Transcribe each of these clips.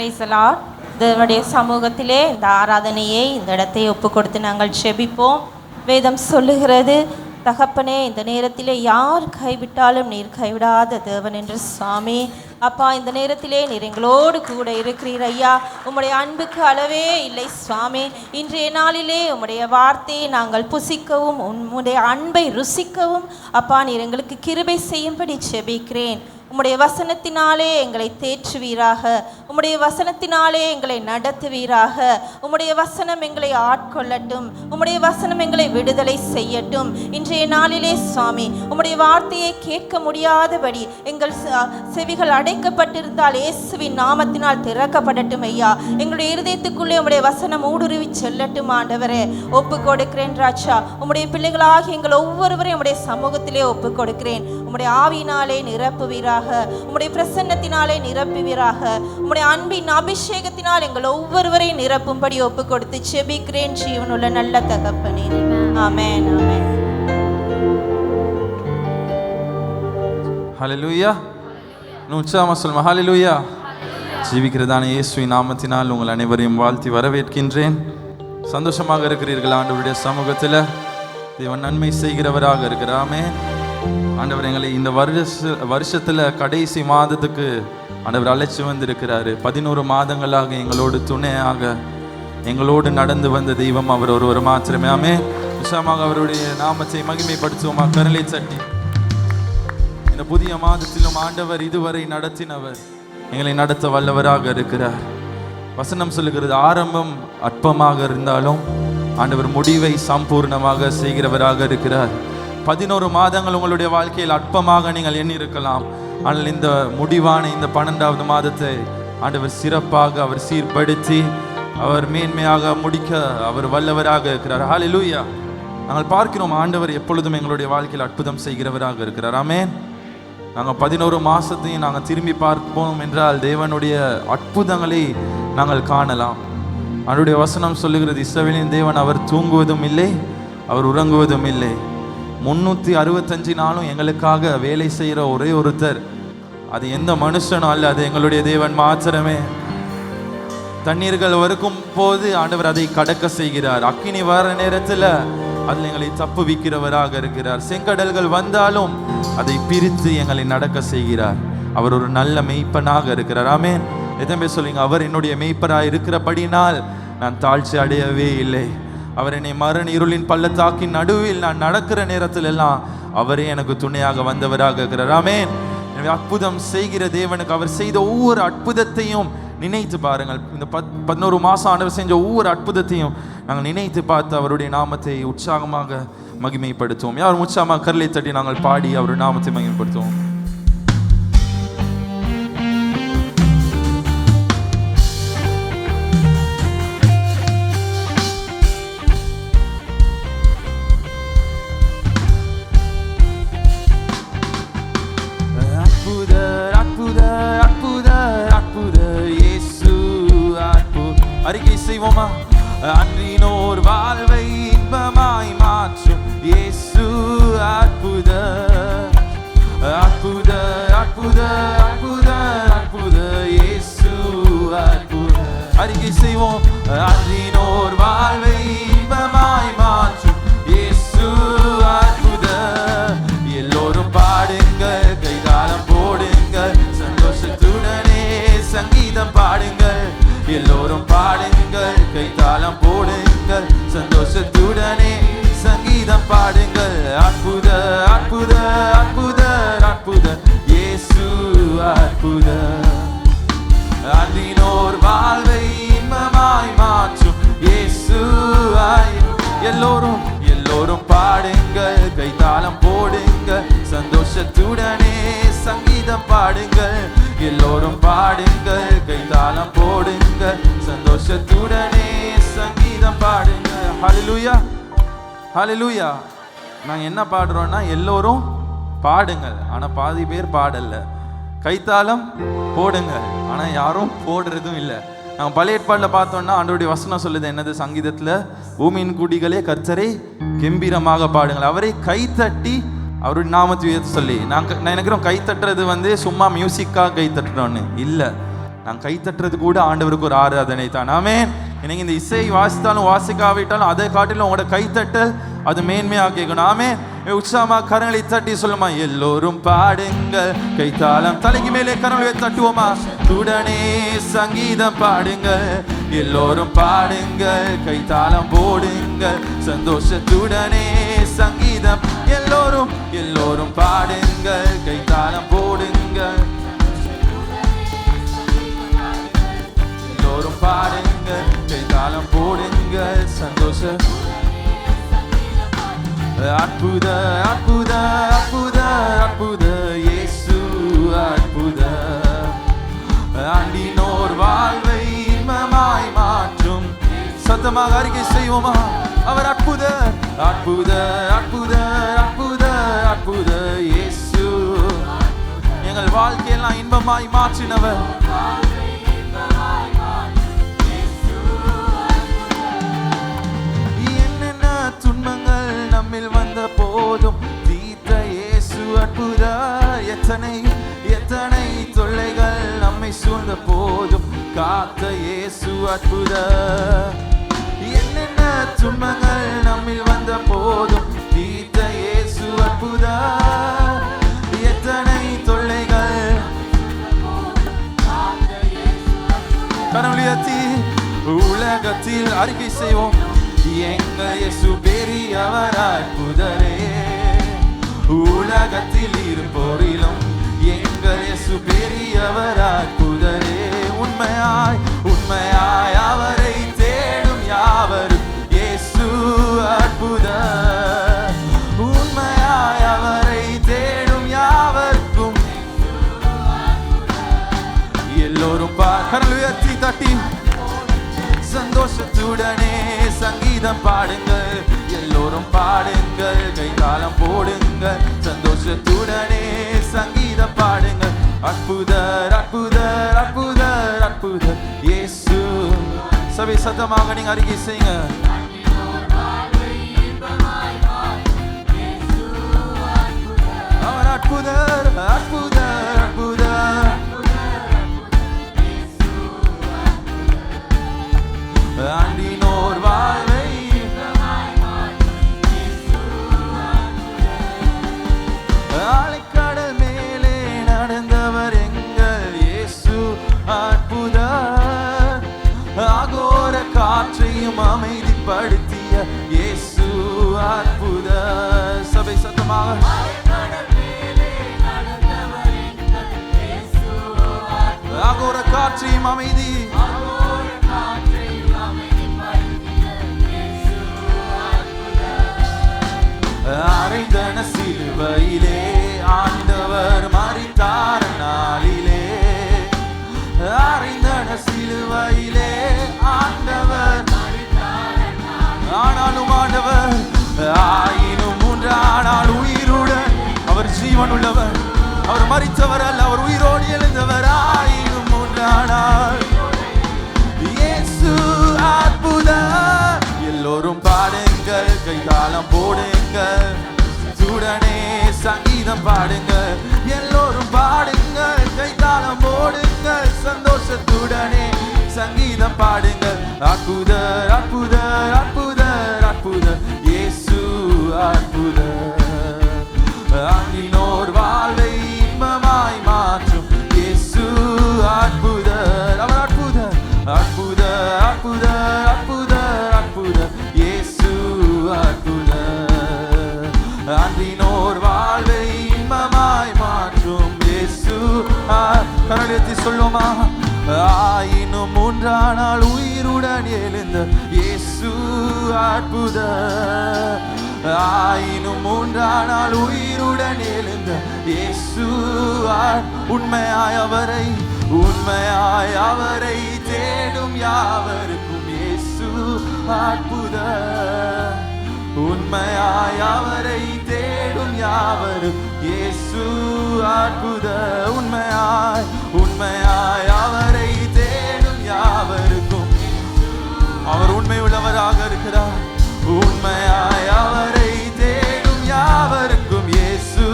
Price the Lord. தேவனுடைய சமூகத்திலே இந்த ஆராதனையை இந்த இடத்தை ஒப்பு கொடுத்து நாங்கள் செபிப்போம். வேதம் சொல்லுகிறது, தகப்பனே, இந்த நேரத்திலே யார் கைவிட்டாலும் நீர் கைவிடாத தேவன் என்று. சாமி அப்பா, இந்த நேரத்திலே நீர் எங்களோடு கூட இருக்கிறீர் ஐயா. உம்முடைய அன்புக்கு அளவே இல்லை சுவாமி. இன்றைய நாளிலே உம்முடைய வார்த்தையை நாங்கள் புசிக்கவும் உம்முடைய அன்பை ருசிக்கவும் அப்பா நீர் எங்களுக்கு கிருபை செய்யும்படி செபிக்கிறேன். உம்முடைய வசனத்தினாலே எங்களை தேற்றுவீராக, உம்முடைய வசனத்தினாலே எங்களை நடத்துவீராக. உம்முடைய வசனம் எங்களை ஆட்கொள்ளட்டும், உம்முடைய வசனம் எங்களை விடுதலை செய்யட்டும். இன்றைய நாளிலே சுவாமி, உம்முடைய வார்த்தையை கேட்க முடியாதபடி எங்கள் செவிகள் அடைக்கப்பட்டிருந்தால் இயேசுவின் நாமத்தினால் திறக்கப்படட்டும் ஐயா. எங்களுடைய இருதயத்துக்குள்ளே உம்முடைய வசனம் ஊடுருவி செல்லட்டும் ஆண்டவரே. ஒப்பு கொடுக்கிறேன் ராஜா. உம்முடைய பிள்ளைகளாகி எங்கள் ஒவ்வொருவரையும் உம்முடைய சமூகத்திலே ஒப்பு கொடுக்கிறேன். உம்முடைய ஆவியினாலே நிரப்புவீராக, உம்முடைய பிரசன்னத்தினாலே நிரப்புவீராக, உம்முடைய அன்பின் அபிஷேகத்தினால் எங்கள் ஒவ்வொருவரையும் நிரப்பும்படி ஒப்பு கொடுத்து செபிக்கிறேன் ஜீவனுள்ள நல்ல தகப்பனே. ஆமென், ஆமென். ஹல்லேலூயா. உற்சாகமா சொல்லுங்க, ஹல்லேலூயா. ஜீவிக்கிறதான இயேசுவின் நாமத்தினால் உங்கள் அனைவரையும் வாழ்த்தி வரவேற்கின்றேன். சந்தோஷமாக இருக்கிறீர்கள் ஆண்டவருடைய சமூகத்தில். தேவன் நன்மை செய்கிறவராக இருக்கிறாமே. ஆண்டவர் எங்களை இந்த வருஷத்தில் கடைசி மாதத்துக்கு ஆண்டவர் அழைச்சி வந்திருக்கிறாரு. 11 மாதங்களாக எங்களோடு துணையாக எங்களோடு நடந்து வந்த தெய்வம் அவர் ஒருவர் மாத்திரமே. ஆமே. உற்சாகமாக அவருடைய நாமத்தை மகிமைப்படுத்துவோமா? கரலை சட்டி. இந்த புதிய மாதத்திலும் ஆண்டவர் இதுவரை நடத்தினவர், எங்களை நடத்த வல்லவராக இருக்கிறார். வசனம் சொல்லுகிறது, ஆரம்பம் அற்பமாக இருந்தாலும் ஆண்டவர் முடிவை சம்பூர்ணமாக செய்கிறவராக இருக்கிறார். 11 மாதங்கள் உங்களுடைய வாழ்க்கையில் அற்பமாக நீங்கள் எண்ணி இருக்கலாம். ஆனால் இந்த முடிவான இந்த 12வது மாதத்தை ஆண்டவர் சிறப்பாக அவர் சீர்படுத்தி அவர் மேன்மையாக முடிக்க அவர் வல்லவராக இருக்கிறார். ஹல்லேலூயா. நாங்கள் பார்க்கிறோம், ஆண்டவர் எப்பொழுதும் எங்களுடைய வாழ்க்கையில் அற்புதம் செய்கிறவராக இருக்கிறார். ஆமென். நாங்கள் 11 மாதத்தையும் நாங்கள் திரும்பி பார்ப்போம் என்றால் தேவனுடைய அற்புதங்களை நாங்கள் காணலாம். அவருடைய வசனம் சொல்லுகிறது, இஸ்ரவேலின் தேவன் அவர் தூங்குவதும் இல்லை, அவர் உறங்குவதும் இல்லை. 365 நாளும் எங்களுக்காக வேலை செய்கிற ஒரே ஒருத்தர், அது எந்த மனுஷனும் அல்ல, அது எங்களுடைய தேவன் மாத்திரமே. தண்ணீர்கள் வறுக்கும் போது ஆண்டவர் அதை கடக்க செய்கிறார். அக்கினி வர நேரத்தில் அதில் எங்களை தப்புவிக்கிறவராக இருக்கிறார். செங்கடல்கள் வந்தாலும் அதை பிரித்து எங்களை நடக்க செய்கிறார். அவர் ஒரு நல்ல மெய்ப்பனாக இருக்கிறார். ஆமென். எத்தனை பேர் சொல்லுங்க, அவர் என்னுடைய மெய்ப்பனாக இருக்கிறபடினால் நான் தாழ்ச்சி அடையவே இல்லை. அவர் என்னை மரண இருளின் பள்ளத்தாக்கின் நடுவில் நான் நடக்கிற நேரத்தில் எல்லாம் அவரே எனக்கு துணையாக வந்தவராக இருக்கிறார். ஆமென். எனவே அற்புதம் செய்கிற தேவனுக்கு அவர் செய்த ஒவ்வொரு அற்புதத்தையும் நினைத்து பாருங்கள். இந்த 11 மாதம் ஆண்டவர் செஞ்ச ஒவ்வொரு அற்புதத்தையும் நாங்கள் நினைத்து பார்த்து அவருடைய நாமத்தை உற்சாகமாக மகிமைப்படுத்துவோம். யார் உற்சாகமாக கரலை தட்டி நாங்கள் பாடி அவருடைய நாமத்தை மகிமைப்படுத்துவோம். அறிக்கை செய்வோமா? அன்றினோர் வாழ்வை இன்பமாய் மாற்றும் இயேசு அற்புத அற்புத அற்புத அற்புத அற்புத இயேசு அற்புத. அறிக்கை செய்வோம். அன்றினோர் வாழ்வை இன்பமாய் மாற்றும் இயேசு அற்புத. எல்லோரும் பாடுங்கள், கைதாளம் போடுங்கள், சந்தோஷத்துடனே சங்கீதம் பாடுங்கள். எல்லோரும் பாடுங்கள், கைத்தாளம் போடுங்கள், சந்தோஷத்துடனே சங்கீதம் பாடுங்கள். அற்புத அற்புத அற்புத அற்புத இயேசு அற்புத. அன்றினோர் வாழ்வை இன்பமாய் மாற்றும் இயேசு. எல்லோரும் எல்லோரும் பாடுங்கள், கைத்தாளம் போடுங்கள், சந்தோஷத்துடனே சங்கீதம் பாடுங்கள். எல்லோரும் பாடுங்கள், கைத்தாளம் போடுங்கள், சந்தோஷத்துடனே சங்கீதம் பாடுங்கள். ஹல்லேலூயா, ஹல்லேலூயா. நாங்கள் என்ன பாடுறோம்னா, எல்லோரும் பாடுங்கள், ஆனால் பாதி பேர் பாடல. கைத்தாளம் போடுங்கள், ஆனால் யாரும் போடுறதும் இல்லை. நாங்கள் பழைய ஏற்பாட்டில் பார்த்தோம்னா ஆண்டவருடைய வசனம் சொல்லுது என்னது? சங்கீதத்தில், பூமியின் குடிகளே கர்த்தரை கெம்பீரமாக பாடுங்கள், அவரை கைத்தட்டி அவருடைய நாமத்தை உயர்த்த சொல்லி. நான் நினைக்கிறோம் கைத்தட்டுறது சும்மா மியூசிக்காக கைத்தட்டுறோன்னு இல்லை. நான் கை தட்டுறது கூட ஆண்டவருக்கு ஒரு ஆராதனை தான். ஆமென். இன்னைக்கு இந்த இசை வாசித்தாலும் வாசிக்காவிட்டாலும் அதை காட்டிலும் உங்களோட கைத்தட்டல் அது மேன்மையாக கேட்கணும். ஆமென். உற்சாகமா கரங்களை தட்டி சொல்லுமா, எல்லோரும் பாடுங்கள், கைத்தாளம் தலைக்கு மேலே கரங்களை தட்டுவோமா, உடனே சங்கீதம் பாடுங்கள், எல்லோரும் பாடுங்கள், கைத்தாளம் போடுங்கள், சந்தோஷத்துடனே சங்கீதம், எல்லோரும் எல்லோரும் பாடுங்கள், கைத்தாளம் போடுங்கள், எல்லோரும் பாடுங்கள், கைத்தாளம் போடுங்கள், சந்தோஷம். அற்புத அற்புத அற்புத அற்புத இயேசு அற்புத, ஆண்டினோர் வாழ்வை இன்பமாய் மாற்றும். சத்தமாக அறிக்கை செய்வோமா, அவர் அற்புத அற்புத அற்புத அற்புத அற்புத இயேசு, எங்கள் வாழ்க்கையெல்லாம் இன்பமாய் மாற்றினவர். என்னென்ன துன்பங்கள் நம்மில் வந்த போதும் தீர்த்த இயேசு அற்புத, எத்தனை எத்தனை தொல்லைகள் நம்மை சூழ்ந்த போதும் காத்த இயேசு அற்புத. என்னென்ன துன்பங்கள் நம்மில் வந்த போதும் தீர்த்த இயேசு அற்புத, எத்தனை தொல்லைகள். கரமுயர்த்தி உலகத்தில் அறிக்கை செய்வோம், எங்கள் இயேசு பெரியவர் அற்புதரே, உலகத்தில் இருப்போரிலும் எங்கள் இயேசு பெரியவர் அற்புதரே. உண்மையாய் உண்மையாய் அவரை தேடும் யாவரும் இயேசு அற்புத, உண்மையாய் அவரை தேடும் யாவருக்கும் எல்லோரும் கரங்களை உயர்த்தி தட்டி சந்தோஷத்துடனே சங்கீதம் பாடுங்கள், எல்லோரும் பாடுங்கள், கைத்தாளம் போடுங்கள், சந்தோஷத்துடனே சங்கீதம் பாடுங்கள், அற்புதர் அற்புதர் அற்புதர் அற்புதர் இயேசு. சபை சத்தமாக நீங்க அறிக்கை செய்யுங்க. அவர் அற்புதர் அற்புதர் அற்புதர், ஆண்டினோர் வாழ்வை ஆலைக்கடல் மேலே நடந்தவர் எங்கள் இயேசு அற்புதர், ஆகோர காற்றையும் அமைதிப்படுத்திய இயேசு அற்புதர். சபை சத்தமாக ஆகோர காற்றையும் அமைதி, அறைந்தன சிலுவையிலே ஆண்டவர் மரித்தார் நாளிலே, அறைந்தன சிலுவையிலே ஆண்டவர், ஆனாலும் ஆண்டவர் ஆயினும் மூன்றானால் உயிருடன் அவர் ஜீவன் உள்ளவர், அவர் மரித்தவர் அல்ல, அவர் உயிரோடு எழுந்தவர். ஆயினும் மூன்றானால் இயேசு அற்புதர், எல்லோரும் பாடுங்கள், கைத்தாளம் போடுங்கள், உடனே சங்கீதம் பாடுங்கள், எல்லோரும் பாடுங்கள், கைத்தாளம் போடுங்கள், சந்தோஷத்துடனே சங்கீதம் பாடுங்கள், அற்புதர் அற்புதர் அற்புதர் அற்புதர் இயேசு அற்புதர், ஆண்டினோர் வாழ்வை இன்பமாய் மாற்றும் இயேசு அற்புதர். அவர் அற்புதர் அற்புதர் அற்புதர் அற்புதர் அற்புதர் இயேசு அற்புதர், ஆண்டினோர் வாழ்வை இன்பமாய் மாற்றும் இயேசு. கரங்களை சொல்லுமா, ஆயினும் மூன்றானால் உயிருடன் எழுந்த இயேசு அற்புதர், ஆயினும் மூன்றானால் உயிருடன் எழுந்த இயேசு. உண்மையாய் அவரை உண்மையாய் அவரை தேடும் யாவருக்கும் இயேசு அற்புதர், உண்மையாய் அவரை தேடும் யாவரும் இயேசு அற்புதர், உண்மையாய் உண்மையாய் அவரை தேடும் யாவருக்கும் அவர் உண்மை உள்ளவராக இருக்கிறார், உண்மையாய் அவரை தேடும் யாவருக்கும் இயேசு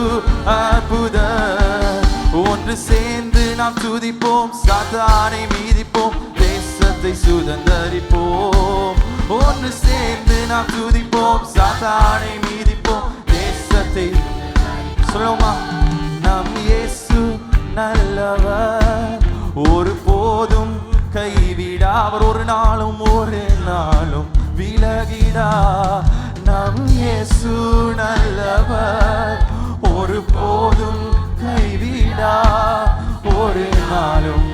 அற்புதர். ஒன்று சேர்ந்து நாம் துதிப்போம், சாத்தானை மீதிப்போம், தேசத்தை சுதந்தரிப்போம். ஒன்று சேர்ந்து நாம் துதிப்போம், சாத்தானை மீதிப்போம், தேசத்தை. சொல்லுமா, நம் இயேசு நல்லவர், ஒரு போதும் கைவிடா, அவர் ஒரு நாளும் விலகிடா. நம் இயேசு நல்லவர், ஒரு போதும் கைவிடா, ஒரு நாளும்.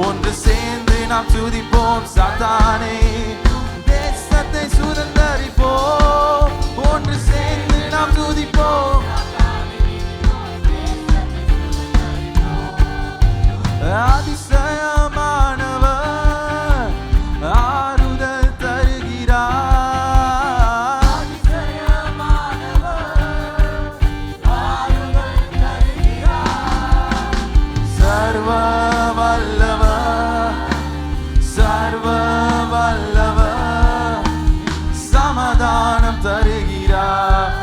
ஒன்று சேர்ந்து நாம் துதிப்போம், சாத்தானை தேசத்தை சுதந்தரிப்போம். ஒன்று சேர்ந்து நாம் துதிப்போம், அதிசயமானவர் ஆறுதல் தருகிறார். சர்வ வல்லவர், சர்வ வல்லவர் சமாதானம் தருகிறார்,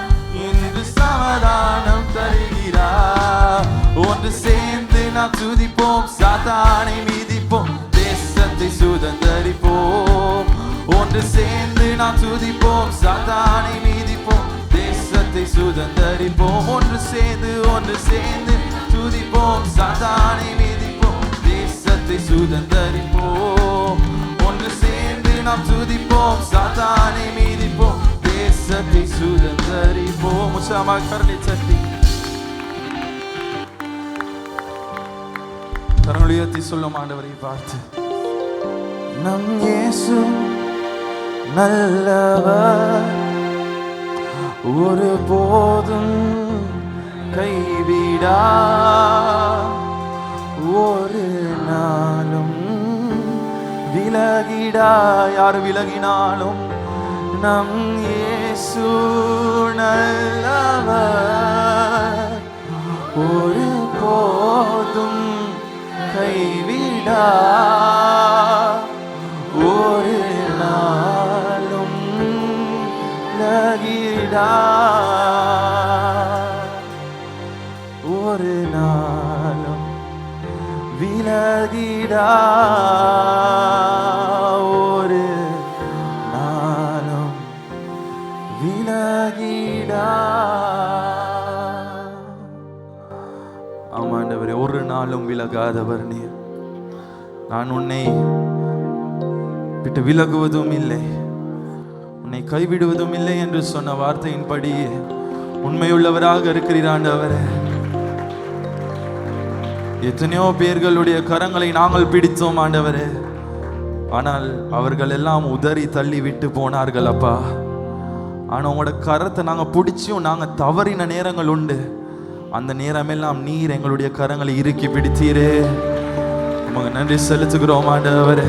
இன்று சமாதானம் தருகிறார். ஒன்று சேர்ந்து நாம் துதிப்போம், சாத்தானை மீதிப்போம், தேசத்தை சுதந்தரிப்போம். ஒன்று சேர்ந்து நாம் துதிப்போம், சாத்தானை மீதிப்போம், தேசத்தை சுதந்தரிப்போம். ஒன்று சேர்ந்து துதிப்போம், சாத்தானை மீதிப்போம், தேசத்தை சுதந்தரிப்போம். ஒன்று சேர்ந்து நாம் துதிப்போம், சாத்தானை மீதிப்போம், தேசத்தை சுதந்தரிப்போம். உற்சாகமாக கரங்களை தட்டி கரங்களை உயர்த்தி சொல்லும் ஆண்டவரை பார்த்து, நம் இயேசு நல்லவர், ஒரு போதும் கைவிடா, ஒரு நாளும் விலகிடா. யார் விலகினாலும் நம் இயேசு நல்லவர், ஒரு போதும் கைவிடா, ஒரு நாளும் விலகிடா, ஒரு நாளும் விலகிடா, ஒரு நாளும் விலகிடா. ஆமாண்டவரே, ஒரு நாளும் விலகாதவர் நீர். நான் உன்னை விட்டு விலகுவதும் இல்லை, உன்னை கைவிடுவதும் இல்லை என்று சொன்ன வார்த்தையின்படி உண்மையுள்ளவராக இருக்கிறீர் ஆண்டவரே. எத்தனையோ பேர்களுடைய கரங்களை நாங்கள் பிடித்தோம் ஆண்டவரே, ஆனால் அவர்கள் எல்லாம் உதறி தள்ளி விட்டு போனார்கள் அப்பா. ஆனால் உங்களோட கரத்தை நாங்கள் பிடிச்சும் நாங்கள் தவறின நேரங்கள் உண்டு. அந்த நேரமெல்லாம் நீர் எங்களுடைய கரங்களை இறுக்கி பிடித்தீரே, உமக்கு நன்றி செலுத்துகிறோம் ஆண்டவரே.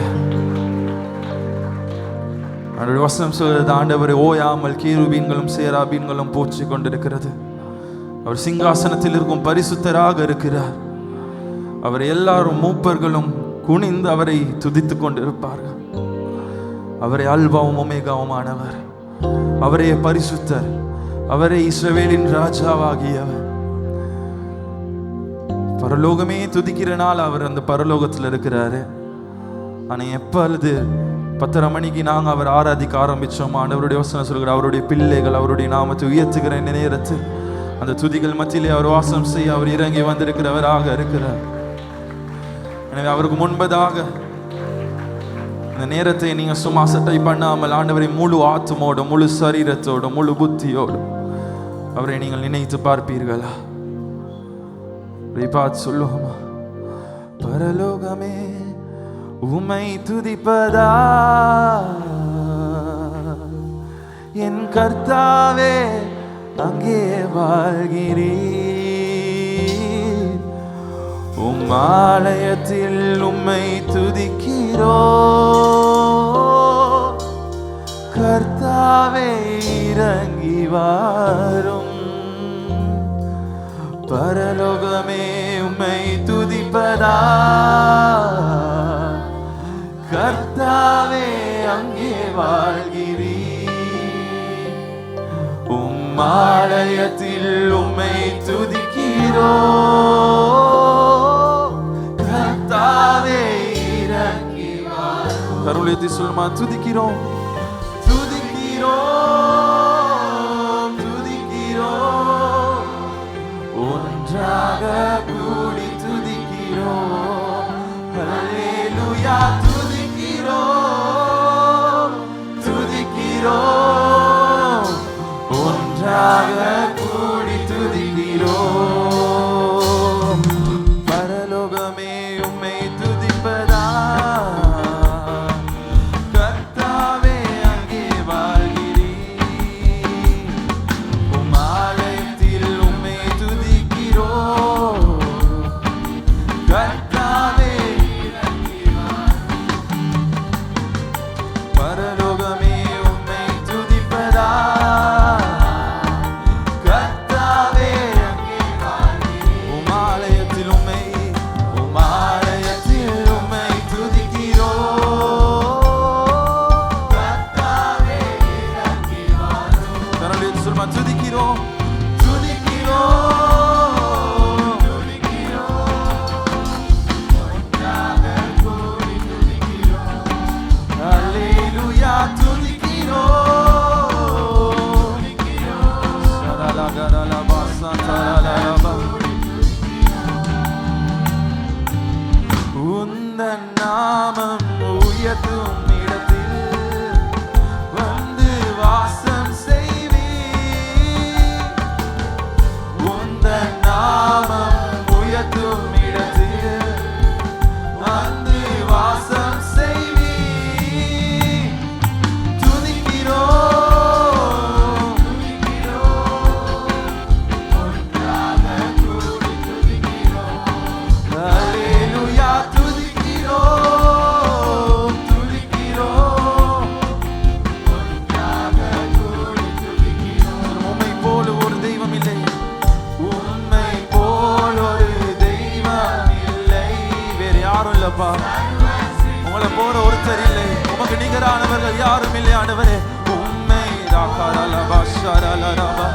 அவருடைய வசனம் சொல்றது, ஆண்டவரே ஓயாமல் கேருபீன்களும் சேராபீன்களும் போற்றி கொண்டிருக்கிறது. அவர் சிங்காசனத்தில் இருக்கும் பரிசுத்தராக இருக்கிறார். அவர் எல்லாரும் மூப்பர்களும் குனிந்து அவரை துதித்து கொண்டிருப்பார்கள். அவரே அல்பாவும் ஒமேகாவுமானவர், அவரே பரிசுத்தர், அவரே இஸ்ரவேலின் ராஜாவாகியவர். பரலோகமே துதிக்கிற நாள் அவர் அந்த பரலோகத்தில் இருக்கிறாரு. ஆனால் எப்பொழுது 10:30 மணிக்கு நாங்கள் அவர் ஆராதிக்க ஆரம்பித்தோம், ஆண்டவருடைய வசனம் சொல்கிறார், அவருடைய பிள்ளைகள் அவருடைய நாமத்தை உயர்த்துகிற இந்த நேரத்தில் அந்த துதிகள் மத்தியிலே அவர் வாசம் செய்ய அவர் இறங்கி வந்திருக்கிறவராக இருக்கிறார். எனவே அவருக்கு முன்பதாக இந்த நேரத்தை நீங்கள் சும்மா சட்டை பண்ணாமல் ஆண்டவரை முழு ஆத்மோடு, முழு சரீரத்தோடு, முழு புத்தியோடு அவரை நீங்கள் நினைத்து பார்ப்பீர்களா? பார்த்து சொல்லுவோமா? பரலோகமே உம்மை துதிப்பதா, என் கர்த்தாவே அங்கே வாழ்கிறீர். உம் ஆலயத்தில் உம்மை துதிக்கிறோ, கர்த்தாவே இறங்கி வாரும். பரலோகமே உம்மை துதிப்பதா, கர்த்தாவே அங்கே வாழ்கிறீர். உம் ஆலயத்தில் உம்மை துதிக்கிறோ, கரங்களை உயர்த்தி சொல்லுமா, துதிக்கிறோம் ஒன்றாக கூடி துதிக்கிறோம். ஹல்லேலூயா, துதிக்கிறோம் ஒன்றாக கூடி துதிக்கிறோம். பரலோகமே உம்மை துதிப்பதா, கர்த்தாவே அங்கே வாழ்கிறீர். உம் ஆலயத்தில் உம்மை துதிக்கிறோம். கர்த்தாவே பரலோகமே உம்மை துதிப்பதா, கர்த்தாவே அங்கே வாழ்கிறீர். உம் ஆலயத்தில் உம்மை துதிக்கிறோம். கர்த்தாவே இறங்கி வாரும். கரங்களை சொல்லுமா, துதிக்கிறோம் ஹல்லேலூயா, துதிக்கிறோம். சரலகரலபா சந்தரலபா. உந்தன் நாமம் உயர்த்தும் இடத்தில் வந்து வாசம் செய்வீர். உந்தன் நாமம் உயர்த்தும் இடத்தில் வந்து வாசம் செய்வீர். துதிக்கிறோம் ஒன்றாக கூடி துதிக்கிறோம். ஹல்லேலூயா, துதிக்கிறோம் ஒன்றாக கூடி துதிக்கிறோம். உம்மை போல ஒரு தெய்வம் இல்லை, உம்மை போல ஒரு தெய்வம் இல்லை. வேறு யாரும் இல்லப்பா, உங்களை போற ஒருத்தர் இல்லை, உமக்கு நிகரானவர்கள் யாரும் இல்லை ஆண்டவரே. உம்மை ராகாரலபா ஷரலரபா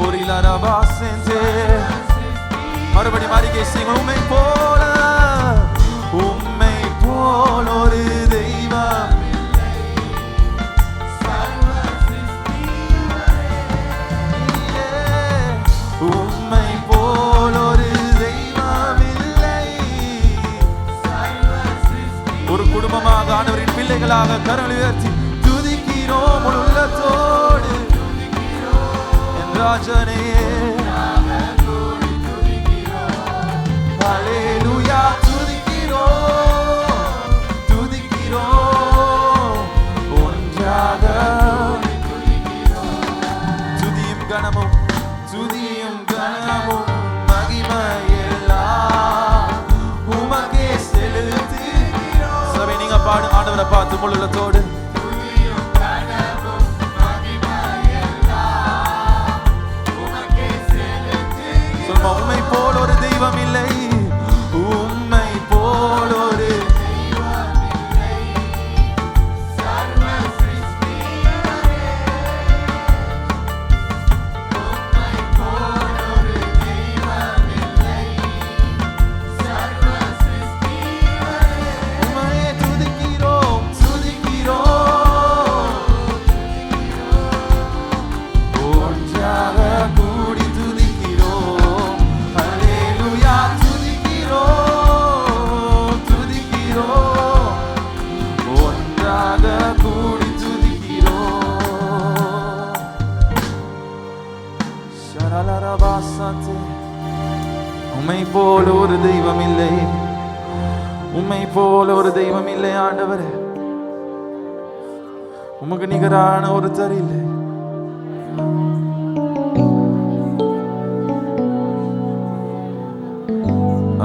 ஓரிலரபா செஞ்சே. மறுபடி மாறிக்கை செய்யுங்க. உம்மை போல ஒரு தெய்வம் உம்மை போல் ஒரு தெய்வம் இல்லை. ஒரு குடும்பமாக ஆண்டவரின் பிள்ளைகளாக கரங்களை உயர்த்தி துதிக்கிறோம் முழு உள்ளத்தோடு. என் ராஜனையே ஹல்லேலூயா, துதிக்கிறோம் ஒன்றாக. துதியும் கனமும் மகிமையெல்லாம் உமக்கே செலுத்துகிறோம். சபை நீங்க பாடும் ஆண்டவரை பார்த்து முழு உள்ளத்தோடு. சொல்லுமா, உம்மை போல் ஒரு தெய்வம் இல்லை, உம்மை போல் ஒரு உம்மை போல ஒரு தெய்வம் இல்லை, உம்மை போல ஒரு தெய்வம் இல்லை ஆண்டவரே. உமக்கு நிகரான ஒருத்தர் இல்லை.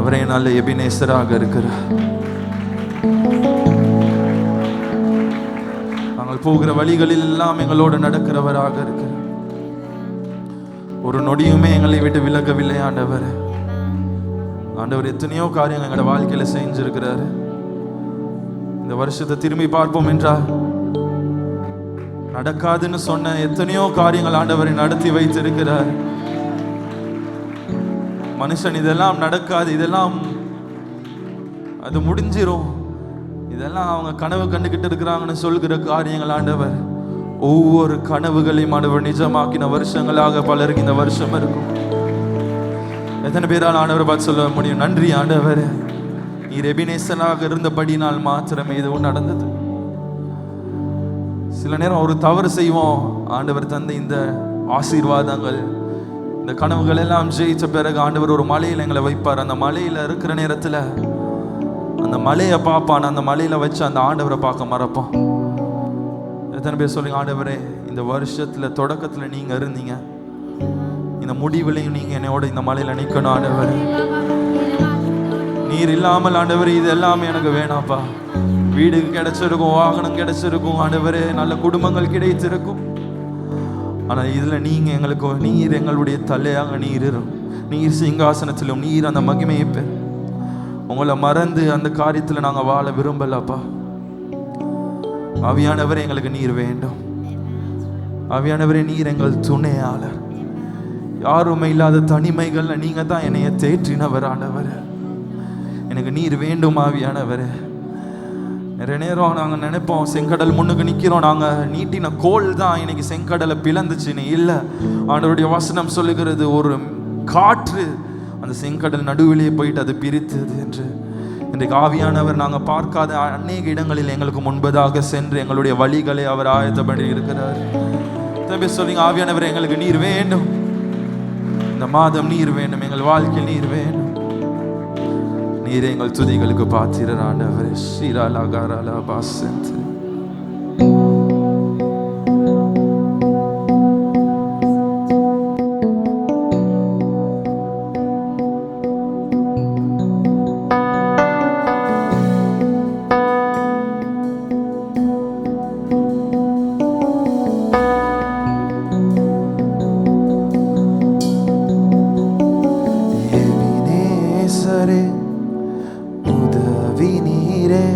அவரே நல்ல எபினேசராக இருக்கிறார். நாங்கள் போகிற வழிகளில் எல்லாம் எங்களோடு நடக்கிறவராக இருக்கிறார். ஒரு நொடியுமே எங்களை விட்டு விலகவில்லை ஆண்டவர். ஆண்டவர் எத்தனையோ காரியங்கள் எங்களோட வாழ்க்கையில செஞ்சிருக்கிறாரு. இந்த வருஷத்தை திரும்பி பார்ப்போம் என்றால் நடக்காதுன்னு சொன்ன எத்தனையோ காரியங்கள் ஆண்டவரை நடத்தி வைத்திருக்கிறார். மனுஷன் இதெல்லாம் நடக்காது, இதெல்லாம் அது முடிஞ்சிரும், இதெல்லாம் அவங்க கனவு கண்டுகிட்டு இருக்கிறாங்கன்னு சொல்கிற காரியங்கள் ஆண்டவர், ஒவ்வொரு கனவுகளையும் ஆண்டவர் நிஜமாக்கின வருஷங்களாக பலருக்கு இந்த வருஷம் இருக்கும். எத்தனை பேரால் ஆண்டவரை பார்த்து சொல்ல முடியும், நன்றி ஆண்டவர், நீர் எபினேசனாக இருந்தபடினால் மாத்திரமே இதுவும் நடந்தது. சில நேரம் ஒரு தவறு செய்வோம், ஆண்டவர் தந்த இந்த ஆசீர்வாதங்கள், இந்த கனவுகள் எல்லாம் ஜெயிச்ச பிறகு ஆண்டவர் ஒரு மலையில் எங்களை வைப்பார். அந்த மலையில் இருக்கிற நேரத்தில் அந்த மலையை பார்ப்பான், அந்த மலையில் வச்சு அந்த ஆண்டவரை பார்க்க மறப்போம். எத்தனை பேர் சொல்லுங்க, ஆண்டவரே இந்த வருஷத்தில் தொடக்கத்தில் நீங்கள் இருந்தீங்க, இந்த முடிவுலையும் நீங்கள் என்னோட இந்த மலையில் நிற்கணும் ஆண்டவரே. நீர் இல்லாமல் ஆண்டவரே இது எல்லாமே எனக்கு வேணாப்பா. வீடு கிடைச்சிருக்கும், வாகனம் கிடைச்சிருக்கும் ஆண்டவரே, நல்ல குடும்பங்கள் கிடைத்திருக்கும். ஆனால் இதில் நீங்கள் எங்களுக்கு, நீர் எங்களுடைய தலையாக நீர் நீர் சிங்காசனத்திலும் நீர் அந்த மகிமையை பெற, உங்களை மறந்து அந்த காரியத்தில் நாங்கள் வாழ விரும்பலப்பா. ஆவியானவரே எங்களுக்கு நீர் வேண்டும். ஆவியானவரே நீர் எங்கள் துணையாளர். யாருமே இல்லாத தனிமைகள்ல நீங்க தான் என்னைய தேற்றினவர் ஆண்டவர். எனக்கு நீர் வேண்டும் ஆவியானவரே. நிறைய நேரம் நாங்கள் நினைப்போம், செங்கடல் முன்னுக்கு நிற்கிறோம், நாங்கள் நீட்டின கோல் தான் இன்னைக்கு செங்கடலை பிளந்துச்சுன்னு. இல்லை, ஆண்டவருடைய வசனம் சொல்லுகிறது, ஒரு காற்று அந்த செங்கடல் நடுவிலே போயிட்டு அது பிரித்தது என்று. இன்றைக்கு ஆவியானவர் நாங்கள் பார்க்காத அநேக இடங்களில் எங்களுக்கு முன்பதாக சென்று எங்களுடைய வழிகளை அவர் ஆயத்தப்படி இருக்கிறார். சொல்லுங்க, ஆவியானவர் எங்களுக்கு நீர் வேண்டும். இந்த மாதம் நீர் வேண்டும், எங்கள் வாழ்க்கையில் நீர் வேண்டும். நீர் எங்கள் துதிகளுக்கு பாத்திரர் ஆண்டவரே. ஸ்ரீராலாகாராலா பாசந்த் உதவி நீரே,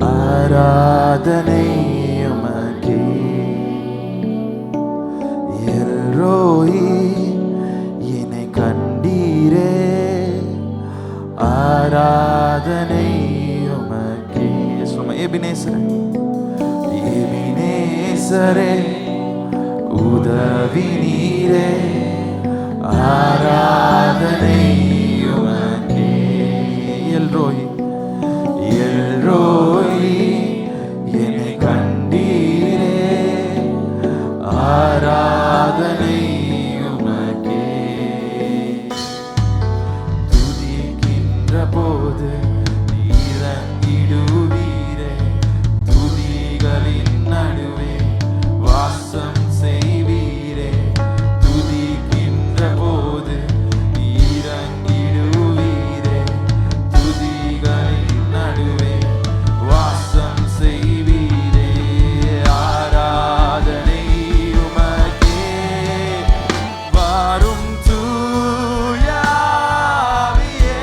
ஆராதனை உமக்கே. எல்ரோயி என்னை கண்டீரே, ஆராதனை உமக்கே. எபினேசரே, எபினேசரே உதவி நீரே, ஆராதனை உமக்கே. எல்ரோயி, எல்ரோயி என்னை கண்டீரே, ஆராதனை உமக்கே. துதிக்கின்ற போது இறங்கிடுவீரே, துதிகளின் நடுவே வாசம் செய்வீரே. துதிக்கின்ற போது இறங்கிடுவீரே, துதிகளின் நடுவே வாசம் செய்வீரே. ஆராதனை உமக்கே. வாரும் தூய ஆவியே,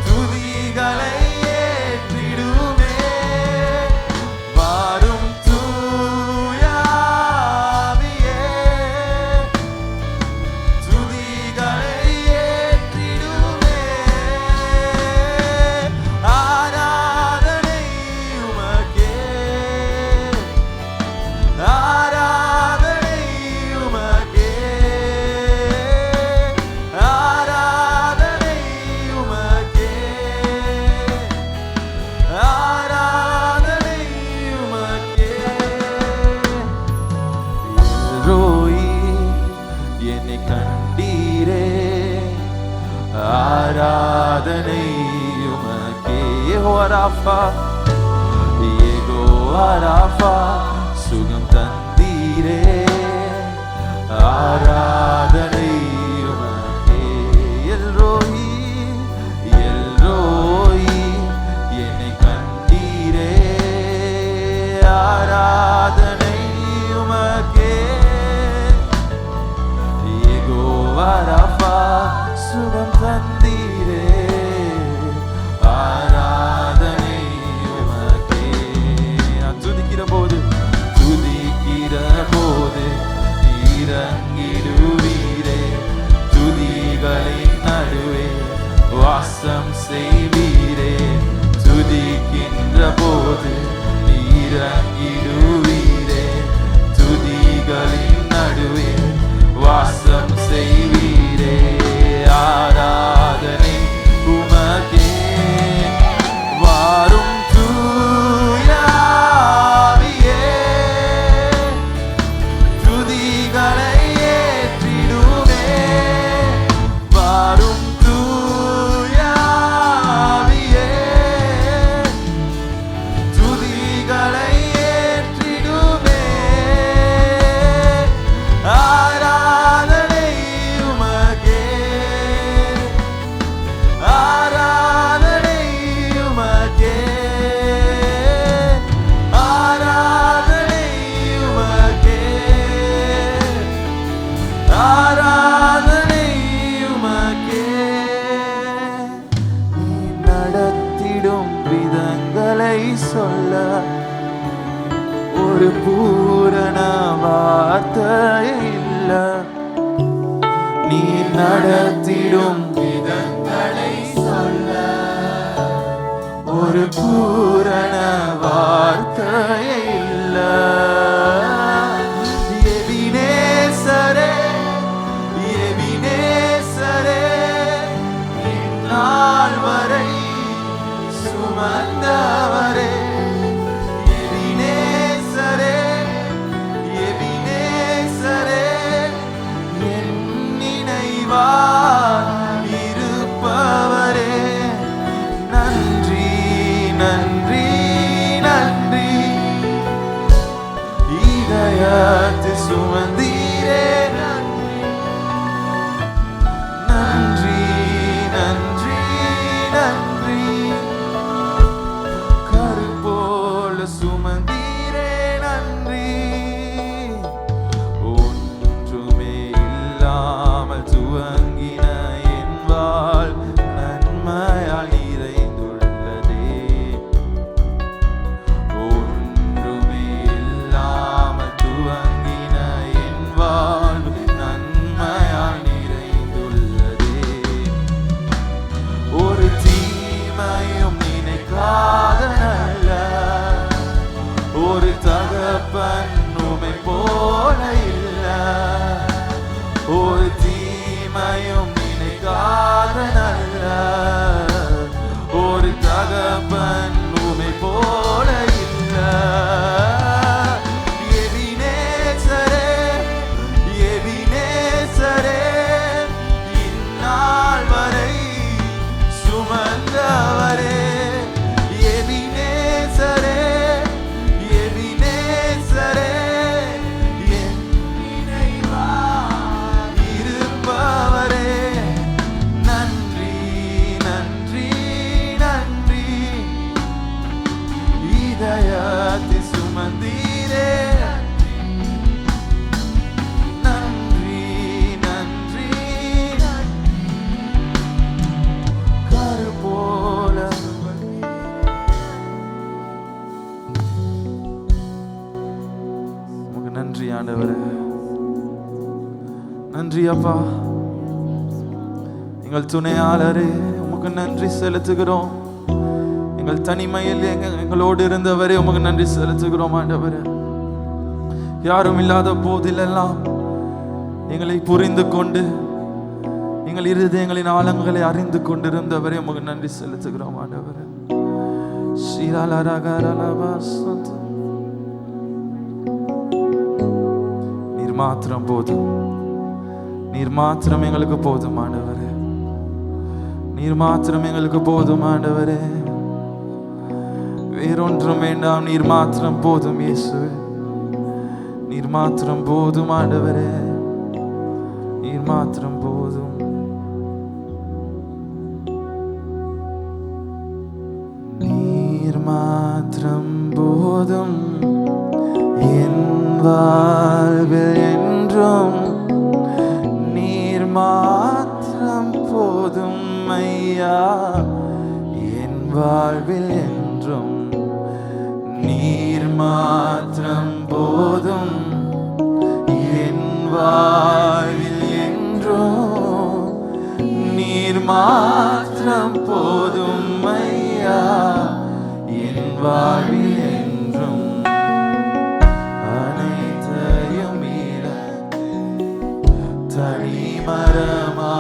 துதிகளை ஏற்றிடுமே. வாரும் தூய ஆவியே, துதிகளை ஏற்றிடுமே. ஆராதனை உமக்கே, ஆராதனை உமக்கே, ஆராதனை உமக்கே, ஆராதனை உமக்கே. எல்ரோயி என்னை கண்டீரே, ஆராதனை உமக்கே. யெகோவா ராஃபா, யெகோவா ராஃபா சுகம் தந்தீரே, ஆராதனை உமக்கே. எல்ரோயி, எல்ரோயி என்னை கண்டீரே, ஆராதனை உமக்கே. யெகோவா ராஃபா சுகம் தந்தீரே, ஆராதனை உமக்கே. நான் துதிக்கிற போது இறங்கிடுவீரே, துதிகளின் நடுவே வாசம் செய்வீரே. போது இறங்கிடுவீரே, துதிகளின் நடுவே வாசம் செய்வீரே. ஆராதனை உமக்கே, வாரும் தூய ஆவியே, துதிகளை ஏற்றிடுமே. வாரும் தூய ஆவியே, துதிகளை ஏற்றிடுமே. ஆராதனை உமக்கே, ஆராதனை உமக்கே, ஆராதனை உமக்கே, ஆராதனை உமக்கே. நீ நடத்திடும் விதங்களை சொல்ல ஒரு பூரண வார்த்தை இல்ல. நீ நடத்திடும் விதங்களை சொல்ல ஒரு பூரண வார்த்தை இல்ல. எபினேசரே, எபினேசரே, இந்நாள் வரை சுமந்தவரே. எபினேசரே, எபினேசரே, என் நினைவாய் இருப்பவரே. நன்றி, நன்றி, நன்றி. இதயத்தை சுமந்தீரே, நன்றி, நன்றி, நன்றி. கருப்போல சுமந்தீரே, நன்றி. ஒன்றுமே இல்லாமல் துவங்கின என் வாழ் நன்மையால் நிறைந்துள்ளதே. ஒன்றுமே இல்லாமல் துவங்கின என் வாழ்வு நன்மையால் நிறைந்துள்ளதே. ஒரு தீமையும் நினைக்காத நல்ல ஒரு தகப்பன் உம்மை போல இல்ல. ஒரு தீமையும் நினைக்காத நல்ல ஒரு தகப்பன் உம்மை போல இல்ல. எபினேசரே, எபினேசரே, இந்நாள் வரை சுமந்தவரே. எபினேசரே, எபினேசரே, என் நினைவாய் இருப்பவரே. நன்றி, நன்றி, நன்றி. இதயத்தை சுமந்தீரே, நன்றி, நன்றி, நன்றி. கருப்போல உமக்கு நன்றி ஆண்டவரே. நன்றி அப்பா, எங்கள் துணையாளரே, உமக்கு நன்றி செலுத்துகிறோம். எங்கள் தனிமையில் எங்களோடு இருந்தவரே உமக்கு நன்றி செலுத்துகிறோம் ஆண்டவரே. யாரும் இல்லாத போதிலெல்லாம் எங்களை புரிந்து கொண்டு எங்கள் இருதயங்களின் ஆழங்களை அறிந்து கொண்டிருந்தவரே உமக்கு நன்றி செலுத்துகிறோம் ஆண்டவரே. நீர் மாத்திரம் போதும், நீர் மாத்திரம் எங்களுக்கு போதும் ஆண்டவரே. நீர் மாத்திரம் எங்களுக்கு போதும் ஆண்டவரே. வேறொன்றும் வேண்டாம், நீர் மாத்திரம் போதும் இயேசுவே. நீர் மாத்திரம் போதும் ஆண்டவரே. நீர் மாத்திரம் போதும். நீர் மாத்திரம் போதும் என் வாழ்வில் என்றும். நீர் மாத்திரம் போதும் ஐயா என் வாழ்வில் என்றும். நீர் மாத்திரம் போதும் என் வாழ்வில் என்றும். நீர் மாத்திரம் போதும் ஐயா என் வாழ்வில் என்றும் அனைத்தையும் இழந்து தனிமரமாக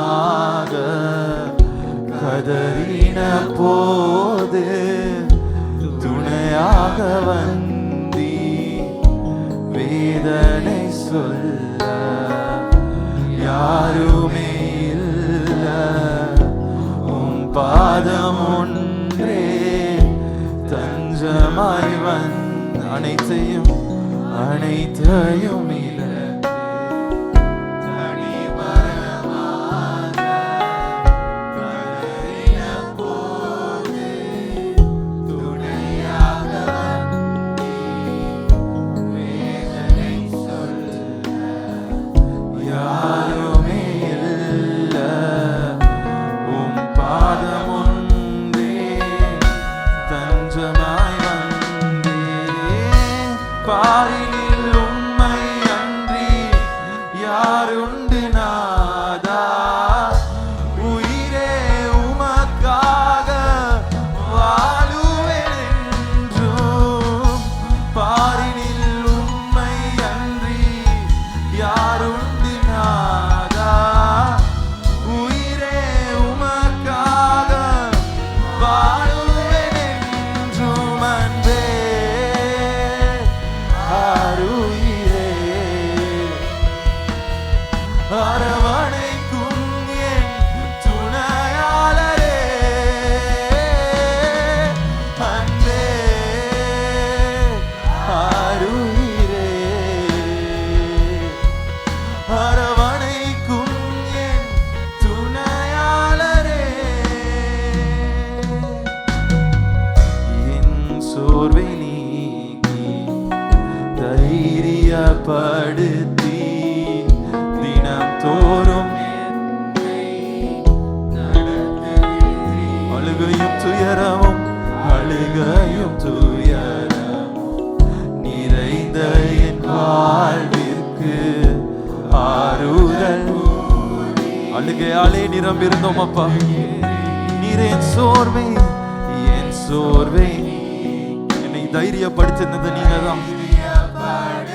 கதறின போது துணையாக வந்தி வேதனை சொல்ல யாருமே இல்ல உம் பாதம் ஒன்றே தஞ்சமாய் அனைத்தையும் பாரினில் உம்மை அன்றி யாருண்டு நாதா உயிரே உமக்காக வாழுவேன் என்றும் பாரினில் உம்மை அன்றி யாருண்டு நாதா உயிரே உமக்காக வாழுவேன் என்றும் அன்பே அரவணைக்கும் என் துணையாளரே அன்பே ஆருயிரே அரவணைக்கும் என் துணையாளரே என் சோர்வை நீக்கி தைரியப்படுத்தி தோறும் அழுகையும் துயரமும் நிறைந்த என் வாழ்விற்கு ஆறுதல் அழுகையாலே நிரம்பியிருந்தோம் அப்பா நீர் என் சோர்வை என்னை தைரியப்படுத்தினது நீங்க தான்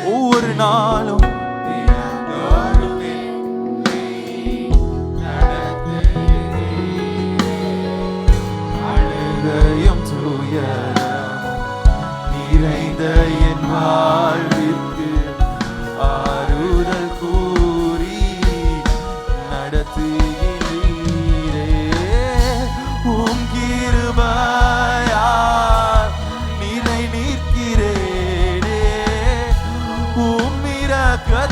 ஒவ்வொரு நாளும் நிறைந்த என் வாழ்விற்கு ஆறுதல் கூறி நடத்துகிறீரே உம் கிருபையால் நிலை நிற்கிறேனே உம் இரக்கத்தால்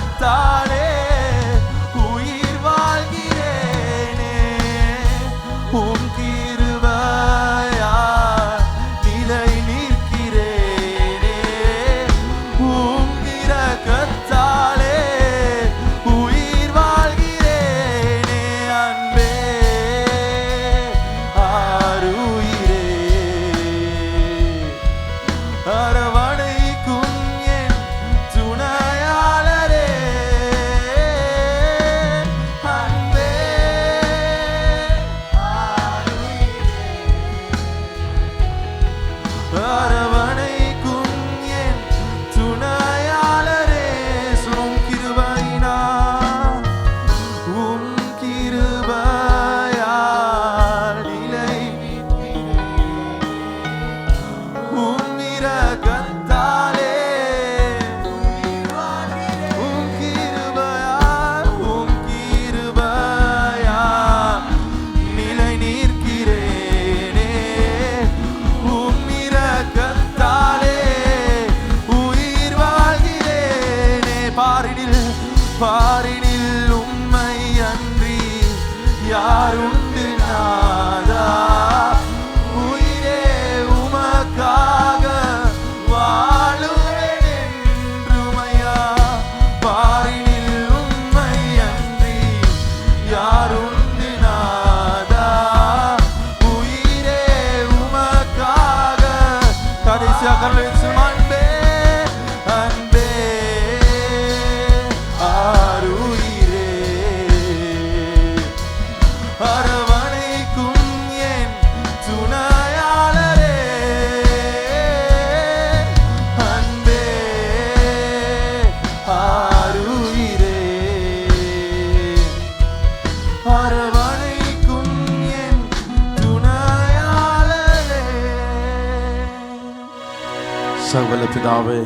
சகல பிதாவே,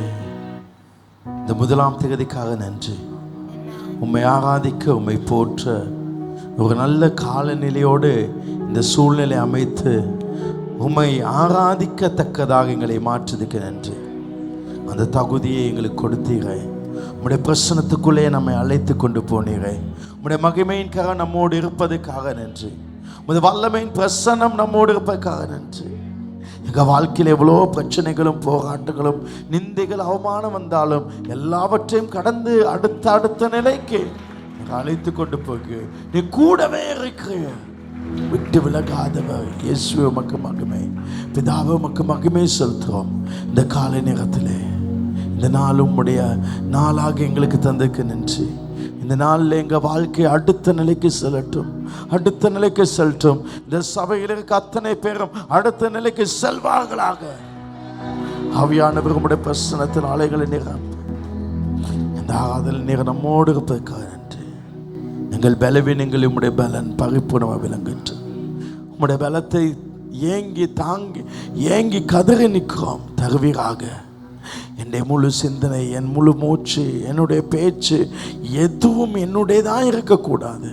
இந்த முதலாம் திகதிக்காக நன்றி. உம்மை ஆராதிக்க, உம்மை போற்ற ஒரு நல்ல காலநிலையோடு இந்த சூழ்நிலை அமைத்து உம்மை ஆராதிக்கத்தக்கதாக எங்களை மாற்றுறதுக்கு நன்றி. அந்த தகுதியை எங்களுக்கு கொடுத்தீங்க. உம்முடைய பிரசனத்துக்குள்ளே நம்மை அழைத்து கொண்டு போனீங்க. உம்முடைய மகிமையின் கரம் நம்மோடு இருப்பதற்காக நன்றி. உம்முடைய வல்லமையின் பிரசனம் நம்மோடு இருப்பதற்காக நன்றி. எங்கள் வாழ்க்கையில் எவ்வளோ பிரச்சனைகளும் போராட்டங்களும் நிந்தைகள் அவமானம் வந்தாலும் எல்லாவற்றையும் கடந்து அடுத்த நிலைக்கு அழைத்து கொண்டு போக நீ கூடவே இருக்கிற. விட்டு விலகாதவர் இயேசுவே உமக்கு மகிமை. பிதாவே உமக்கு மகிமை செலுத்துவோம். இந்த காலை நேரத்தில் இந்த நாள் உம்முடைய நாளாக எங்களுக்கு தந்ததுக்கு நன்றி. இந்த நாளில் எங்கள் வாழ்க்கை அடுத்த நிலைக்கு செல்லட்டும், அடுத்த நிலைக்கு செல்லட்டும். இந்த சபையில் இருக்க அத்தனை பேரும் அடுத்த நிலைக்கு செல்வார்களாக. ஆவியானவர் உம்முடைய பிரசன்னத்தின் ஆலைகளை நிரப்பு. இந்த ஆதல் நீர் நம்மோடு இருப்பதற்காக நன்றி. எங்கள் பலவீனங்கள் உம்முடைய பலன் பரிபூர்ணமாக விளங்குகின்ற உம்முடைய பலத்தை ஏங்கி கதறி நிற்கிறோம். தருவீராக. என்னுடைய முழு சிந்தனை, என் முழு மூச்சு, என்னுடைய பேச்சு எதுவும் என்னுடையதான் இருக்கக்கூடாது.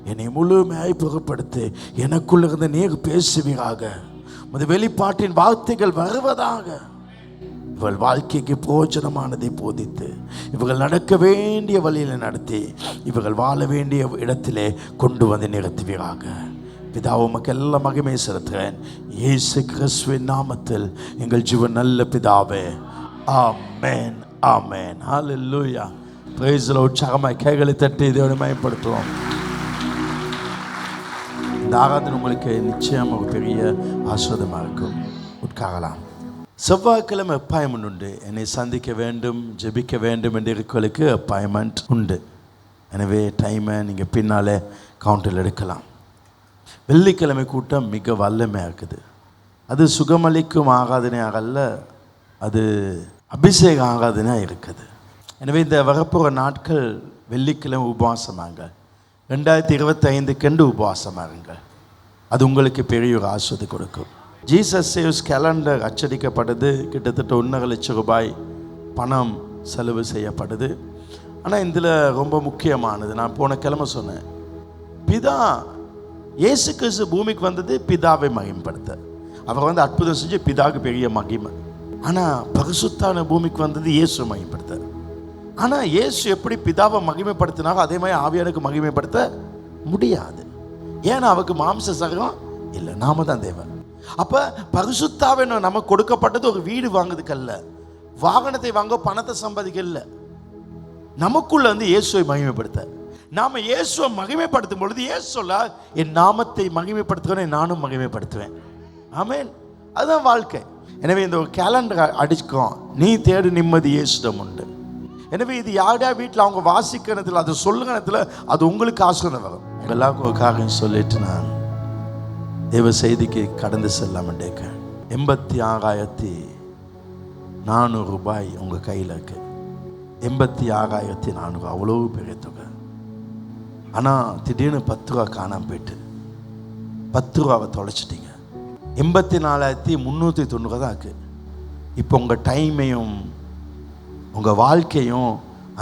என்னை முழுமையாய் புறப்படுத்தி எனக்குள்ளிருந்து நீர் பேசுவீராக. உமது வெளிப்பாட்டின் வார்த்தைகள் வருவதாக. இவள் வாழ்க்கைக்கு பிரயோஜனமானதை போதித்து இவர்கள் நடக்க வேண்டிய வழியில் நடத்தி இவர்கள் வாழ வேண்டிய இடத்திலே கொண்டு வந்து நிறுத்துவீராக. பிதாவே உமக்கு எல்லா மகிமையை செலுத்துகிறேன். இயேசு கிறிஸ்துவின் நாமத்தில் எங்கள் ஜீவன் நல்ல பிதாவே. Amen, amen. Hallelujah. Praise the Lord. உற்சாகமாய் கைகளை தட்டி தேவனை மகிமைப்படுத்துவோம். இந்த ஆராதனை உங்களுக்கு நிச்சயம் ஒரு பெரிய ஆசீர்வாதமாக இருக்கும். உட்காரலாம். செவ்வாய்க்கிழமை அப்பாயின்மெண்ட் உண்டு. என்னை சந்திக்க வேண்டும், ஜெபிக்க வேண்டும் என்று இருக்கிறவர்களுக்கு அப்பாயின்மெண்ட் உண்டு. எனவே டைமை நீங்கள் பின்னாலே கவுண்டரில் எடுக்கலாம். வெள்ளிக்கிழமை கூட்டம் மிக வல்லமையாக இருக்குது. அது சுகமளிக்கும் ஆராதனையாக அல்ல, அது அபிஷேக ஆராதனையாக இருக்குது. எனவே இந்த வரப்போகிற நாட்கள் வெள்ளிக்கிழமை உபவாசமாங்க. 2025 உபவாசமாகுங்க. அது உங்களுக்கு பெரிய ஒரு ஆஸ்வதி கொடுக்கும். ஜீசஸ் சேவ்ஸ் கேலண்டர் அச்சடிக்கப்படுது. கிட்டத்தட்ட 1.5 லட்சம் ரூபாய் பணம் செலவு செய்யப்படுது. ஆனால் இதில் ரொம்ப முக்கியமானது, நான் போன கிழமை சொன்னேன், பிதா இயேசு கிறிஸ்து பூமிக்கு வந்தது பிதாவை மகிமைப்படுத்த. அவர் அற்புதம் செஞ்சு பிதாவுக்கு பெரிய மகிமை. ஆனால் பரிசுத்தான பூமிக்கு வந்தது இயேசு மகிமைப்படுத்த. ஆனால் இயேசு எப்படி பிதாவை மகிமைப்படுத்தினாரோ அதே மாதிரி ஆவியானுக்கு மகிமைப்படுத்த முடியாது. ஏன்னா அவருக்கு மாம்ச சகம் இல்லை, நாம தான் தேவன். அப்போ பரிசுத்தாவை நமக்கு கொடுக்கப்பட்டது ஒரு வீடு வாங்குறதுக்கு அல்ல, வாகனத்தை வாங்க, பணத்தை சம்பாதிக்க இல்லை. நமக்குள்ள இயேசுவை மகிமைப்படுத்த. நாம இயேசுவை மகிமைப்படுத்தும் பொழுது இயேசு சொல்ல, என் நாமத்தை மகிமைப்படுத்துகிறேன், நானும் மகிமைப்படுத்துவேன். ஆமென். அதுதான் வாழ்க்கை. எனவே இந்த ஒரு கேலண்டர் அடிச்சுக்கோம். நீ தேடு நிம்மதி இயேசுடம் உண்டு. எனவே இது யாருடைய வீட்டில் அவங்க வாசிக்கிறதுல, அது சொல்லுகிறதுல அது உங்களுக்கு ஆசீர்வாதம் வரும். எல்லாருக்கும் ஒரு காரியம் சொல்லிட்டு நான் தேவ செய்திக்கு கடந்து செல்லாமல் இருக்கேன். 86,400 ரூபாய் உங்கள் கையில் இருக்கு. 86,400 அவ்வளோ பெரிய தொகை. ஆனால் திடீர்னு 10 ரூபா காணாமல் போயிட்டு 10 ரூபாவை தொலைச்சிட்டிங்க. 84,390 தான் இருக்குது. இப்போ உங்கள் டைமையும் உங்கள் வாழ்க்கையும்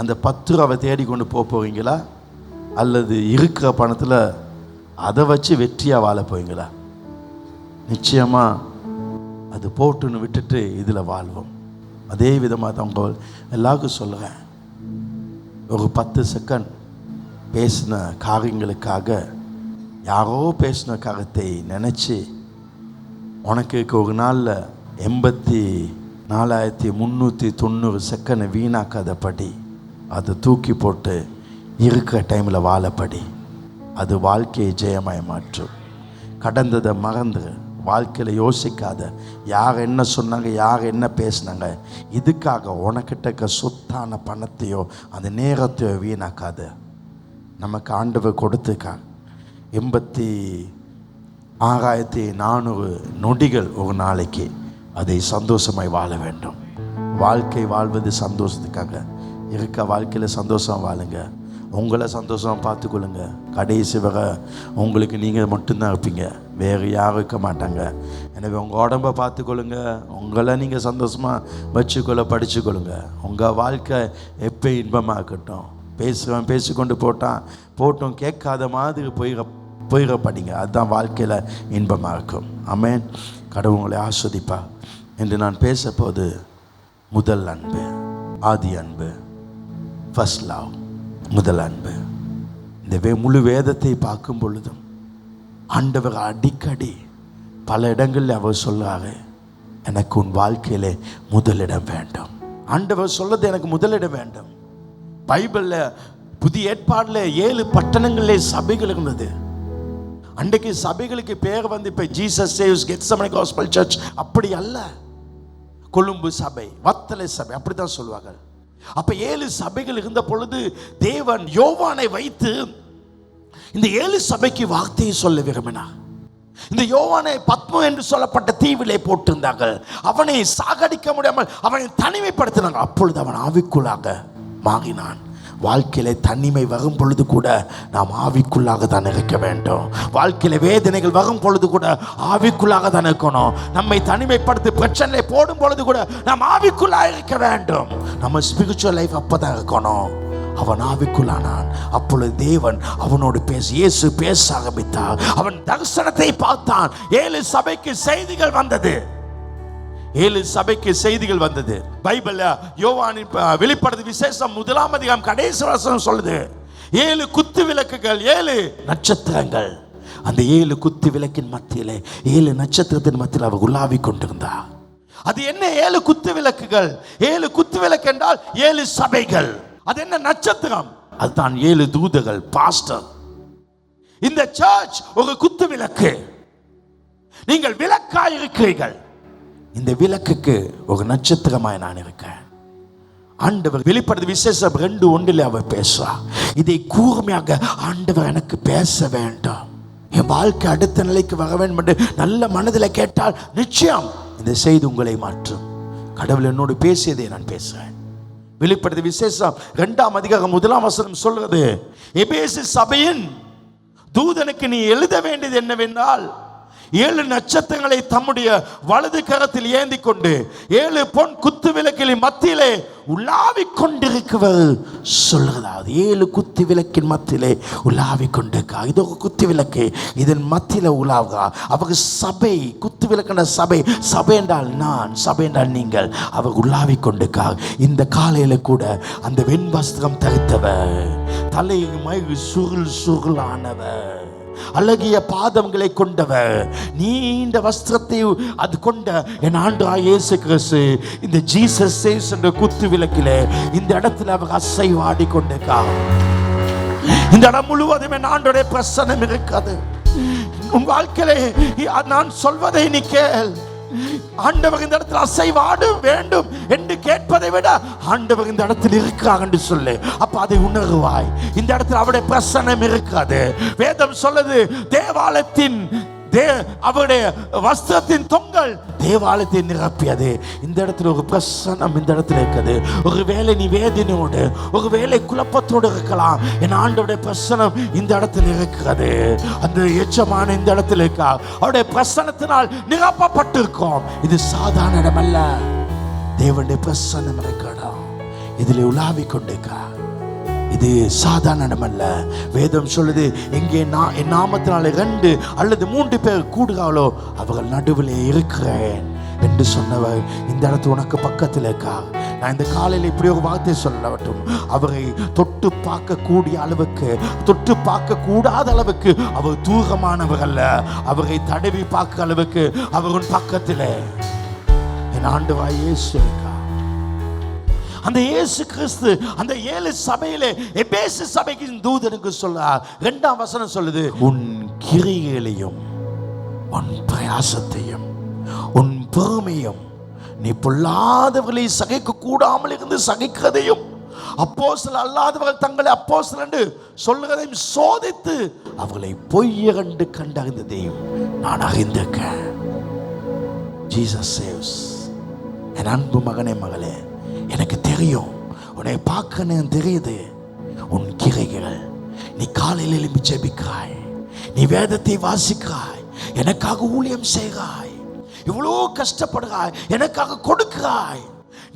அந்த 10 ரூபாவை தேடி கொண்டு போகிறீங்களா, அல்லது இருக்கிற பணத்தில் அதை வச்சு வெற்றியாக வாழ போவீங்களா? நிச்சயமாக அது போட்டுன்னு விட்டுட்டு இதில் வாழ்வோம். அதே விதமாக தான் உங்கள் எல்லாருக்கும் சொல்லுறேன். ஒரு 10 செகண்ட் பேசின காரியங்களுக்காக, யாரோ பேசின காரியத்தை நினச்சி உனக்கு ஒரு நாளில் 84,390 செகண்ட் வீணாக்காதபடி, அதை தூக்கி போட்டு இருக்கிற டைமில் வாழப்படி. அது வாழ்க்கையை ஜெயமாய் மாற்றும். கடந்ததை மறந்து வாழ்க்கையில் யோசிக்காத. யார் என்ன சொன்னாங்க, யார் என்ன பேசினாங்க, இதுக்காக உனக்கிட்ட சொத்தான பணத்தையோ அந்த நேரத்தையோ வீணாக்காத. நமக்கு ஆண்டவர் கொடுத்துக்கா 86,400 நொடிகள் ஒரு நாளைக்கு. அதை சந்தோஷமாய் வாழ வேண்டும். வாழ்க்கை வாழ்வது சந்தோஷத்துக்காக. இருக்க வாழ்க்கையில் சந்தோஷம் வாழுங்க. உங்களை சந்தோஷமாக பார்த்துக்கொள்ளுங்க. கடைசி வரை உங்களுக்கு நீங்கள் மட்டும்தான் இருப்பீங்க, வேறு யாரும் இருக்க மாட்டாங்க. எனவே உங்கள் உடம்பை பார்த்துக்கொள்ளுங்க, உங்களை நீங்கள் சந்தோஷமாக வச்சுக்கொள்ள படிச்சுக்கொள்ளுங்க. உங்கள் வாழ்க்கை எப்போ இன்பமாக இருக்கட்டும். பேசுகிறவன் பேசிக்கொண்டு போட்டும் கேட்காத மாதிரி போயிட படிங்க. அதுதான் வாழ்க்கையில் இன்பமாக இருக்கும். ஆமென். கடவுள் உங்களை ஆஸ்வதிப்பா. என்று நான் பேசப்போது முதல் அன்பு, ஆதி அன்பு, ஃபர்ஸ்ட் லவ், முதல் அன்பு. இந்த முழு வேதத்தை பார்க்கும் பொழுதும் ஆண்டவர் அடிக்கடி பல இடங்களில் அவர் சொல்றாரு, எனக்கு உன் வாழ்க்கையிலே முதலிடம் வேண்டும். ஆண்டவர் சொல்றது எனக்கு முதலிடம் வேண்டும். பைபிளில் புதிய ஏற்பாடில் 7 பட்டணங்களிலே சபைகள் இருந்தது. அன்றைக்கு சபைகளுக்கு பேர் வந்து இப்போ Jesus saves, Gethsemane gospel search அப்படி அல்ல. கொழும்பு சபை, வத்தலை சபை அப்படித்தான் சொல்வார்கள். அப்ப 7 சபைகள் இருந்த பொழுது தேவன் யோவானை வைத்து இந்த 7 சபைக்கு வார்த்தையை சொல்ல விரும்பினார். இந்த யோவானை பத்மோ என்று சொல்லப்பட்ட தீவிலே போட்டிருந்தார்கள். அவனை சாகடிக்க முடியாமல் அவனை தனிமைப்படுத்தினாங்க. அப்பொழுது அவன் ஆவிக்குள்ளாக மாறினான். வாழ்க்கையில தனிமை வரும் பொழுது கூட நாம் ஆவிக்குள்ளாக தான் இருக்க வேண்டும். வாழ்க்கையில வேதனைகள் வரும் பொழுது கூட ஆவிக்குள்ளாக தான் இருக்கணும். நம்மை தனிமைப்படுத்தி பிரச்சனை போடும் பொழுது கூட நாம் ஆவிக்குள்ளாக இருக்க வேண்டும். நம்ம ஸ்பிரிச்சுவல் லைஃப் அப்பதான் இருக்கணும். அவன் ஆவிக்குள்ளானான். அப்பொழுது தேவன் அவனோடு இயேசு பேச ஆரம்பித்தார். அவன் தரிசனத்தை பார்த்தான். 7 சபைக்கு செய்திகள் வந்தது. 7 சபைக்கு செய்திகள் வந்தது. பைபிள்ல யோவானின் வெளிப்படுத்தின விசேஷம் 1ஆம் அதிகாரம் கடைசி வசனம் சொல்லுது, 7 குத்து விளக்குகள், 7 நட்சத்திரங்கள். அந்த 7 குத்து விளக்கின் மத்தியிலே 7 நட்சத்திரத்தின் மத்தியில் அவர் உலாவி கொண்டிருந்தார். அது என்ன 7 குத்து விளக்குகள்? 7 குத்து விளக்கு என்றால் 7 சபைகள். அது என்ன நட்சத்திரம்? அதுதான் 7 தூதர்கள், பாஸ்டர். இந்த சர்ச் ஒரு குத்து விளக்கு. நீங்கள் விளக்காய் இருக்கிறீர்கள். இந்த விளக்குக்கு ஒரு நட்சத்திரமாய் நான் இருக்கேன். ஆண்டவர் வெளிப்படுத்தின விசேஷம் 2:1 அவர் பேசுவார். இதை கூர்மையாக ஆண்டவர் எனக்கு பேச வேண்டும், என் வாழ்க்கை அடுத்த நிலைக்கு வர வேண்டும் என்று நல்ல மனதில் கேட்டால் நிச்சயம் இந்த செய்தி உங்களை மாற்றும். கடவுள் என்னோடு பேசியதை நான் பேசுறேன். வெளிப்படுத்தின விசேஷம் 2ஆம் அதிகாரம் 1ஆம் வசனம் சொல்றது, எபேசு சபையின் தூதனுக்கு நீ எழுத வேண்டியது என்னவென்றால், 7 நட்சத்திரங்களை தம்முடைய வலது கரத்தில் ஏந்தி கொண்டு 7 பொன் குத்து விளக்கின் மத்தியிலே உலாவிக் கொண்டிருக்கிறவர் சொல்லுகிறார். 7 குத்து விளக்கின் மத்தியிலே உலாவிக் கொண்டிருக்கார். இது ஒரு குத்து விளக்கு, இதன் மத்தியில உலாவுகிறார். அவர் சபை, குத்து விளக்கான சபை. சபை என்றால் நான், சபை என்றால் நீங்கள். அவர் உலாவிக் கொண்டிருக்கார். இந்த காலையில கூட அந்த வெண் வஸ்திரம் தரித்தவர், தலையை சுருளானவர், அழகிய பாதங்களை கொண்டவர், நீண்ட வஸ்திரத்தை அது கொண்ட என் ஆண்டவராகிய இயேசு கிறிஸ்து இந்த ஜீசஸ் சேவ்ஸ் என்ற குத்து விளக்கிலே இந்த இடத்துல அவர் அசைவாடி கொண்டிருக்கார். இந்த இடம் முழுவதும் என் ஆண்டவருடைய பிரசன்னம் இருக்கிறது. உன் வாழ்க்கையிலே நான் சொல்வதை நீ கேள். ஆண்டவர் இந்த இடத்தில் அசைவாட வேண்டும் என்று கேட்பதை விட ஆண்டவர் இந்த இடத்தில் இருக்கிறார் என்று சொல்லு. அப்ப அதை உணர்வாய். இந்த இடத்தில் அவருடைய பிரசன்னம் இருக்காது. வேதம் சொல்லுது, தேவாலயத்தின் அவருடைய வஸ்திரத்தின் தொங்கல் தேவாலயத்தை நிரப்பியது. இந்த இடத்துல ஒரு பிரசன்னம் இந்த இடத்துல இருக்குது. ஒருவேளை நீ வேதனையோடு, ஒருவேளை குழப்பத்தோடு இருக்கலாம். என் ஆண்டவருடைய பிரசன்னம் இந்த இடத்துல இருக்கிறது. அந்த எச்சமான இந்த இடத்துல இருக்கா, அவருடைய பிரசன்னத்தினால் நிரப்பப்பட்டிருக்கும். இது சாதாரண இடம் அல்ல, தேவனுடைய பிரசன்னம் இருக்கிற இடம். இதில் உலாவிக் கொண்டிருக்கா. இது சாதாரண இடம் அல்ல. வேதம் சொல்லுது, எங்கே என் நாமத்தினாலே 2 அல்லது 3 பேர் கூடுகாலோ அவர்கள் நடுவில் இருக்கிறேன் என்று சொன்னவர் இந்த இடத்து உனக்கு பக்கத்தில் இருக்கா. நான் இந்த காலையில் இப்படி ஒரு வார்த்தை சொல்லட்டும், அவரை தொட்டு பார்க்க கூடிய அளவுக்கு, தொட்டு பார்க்க கூடாத அளவுக்கு அவர் தூரமானவர் அல்ல. அவரை தடவி பார்க்க அளவுக்கு அவரின் பக்கத்தில் என் ஆண்டவராகிய இயேசு இருக்கா. அந்த இயேசு கிறிஸ்து அந்த 7 சபையிலே எபேசு சபைக்கு தூதனுக்கு சொல்றார். 2ஆம் வசனம் சொல்லுது, உன் கிரியைகளையும் உன் பிரயாசத்தையும் உன் பொறுமையும் நீ பொல்லாதவர்களை சகிக்க கூடாமல் இருந்து சகிக்கிறதையும் அப்போஸ்தலர் அல்லாதவர்கள் தங்களை அப்போஸ்தலர் என்று சொல்லுகிறதையும் சோதித்து அவர்களை பொய்யகண்டு கண்டறிந்ததையும் நான் அறிந்திருக்கேன். Jesus saves. என் அன்பு மகனே, மகளே, எனக்கு தெரியும், உன்னை பார்க்க தெரியுது. உன் கிரைகள். நீ காலையில் எழும்பி ஜெபிக்கிறாய், நீ வேதத்தை வாசிக்கிறாய், எனக்காக ஊழியம் செய்கிறாய், இவ்வளோ கஷ்டப்படுகிறாய், எனக்காக கொடுக்கிறாய்,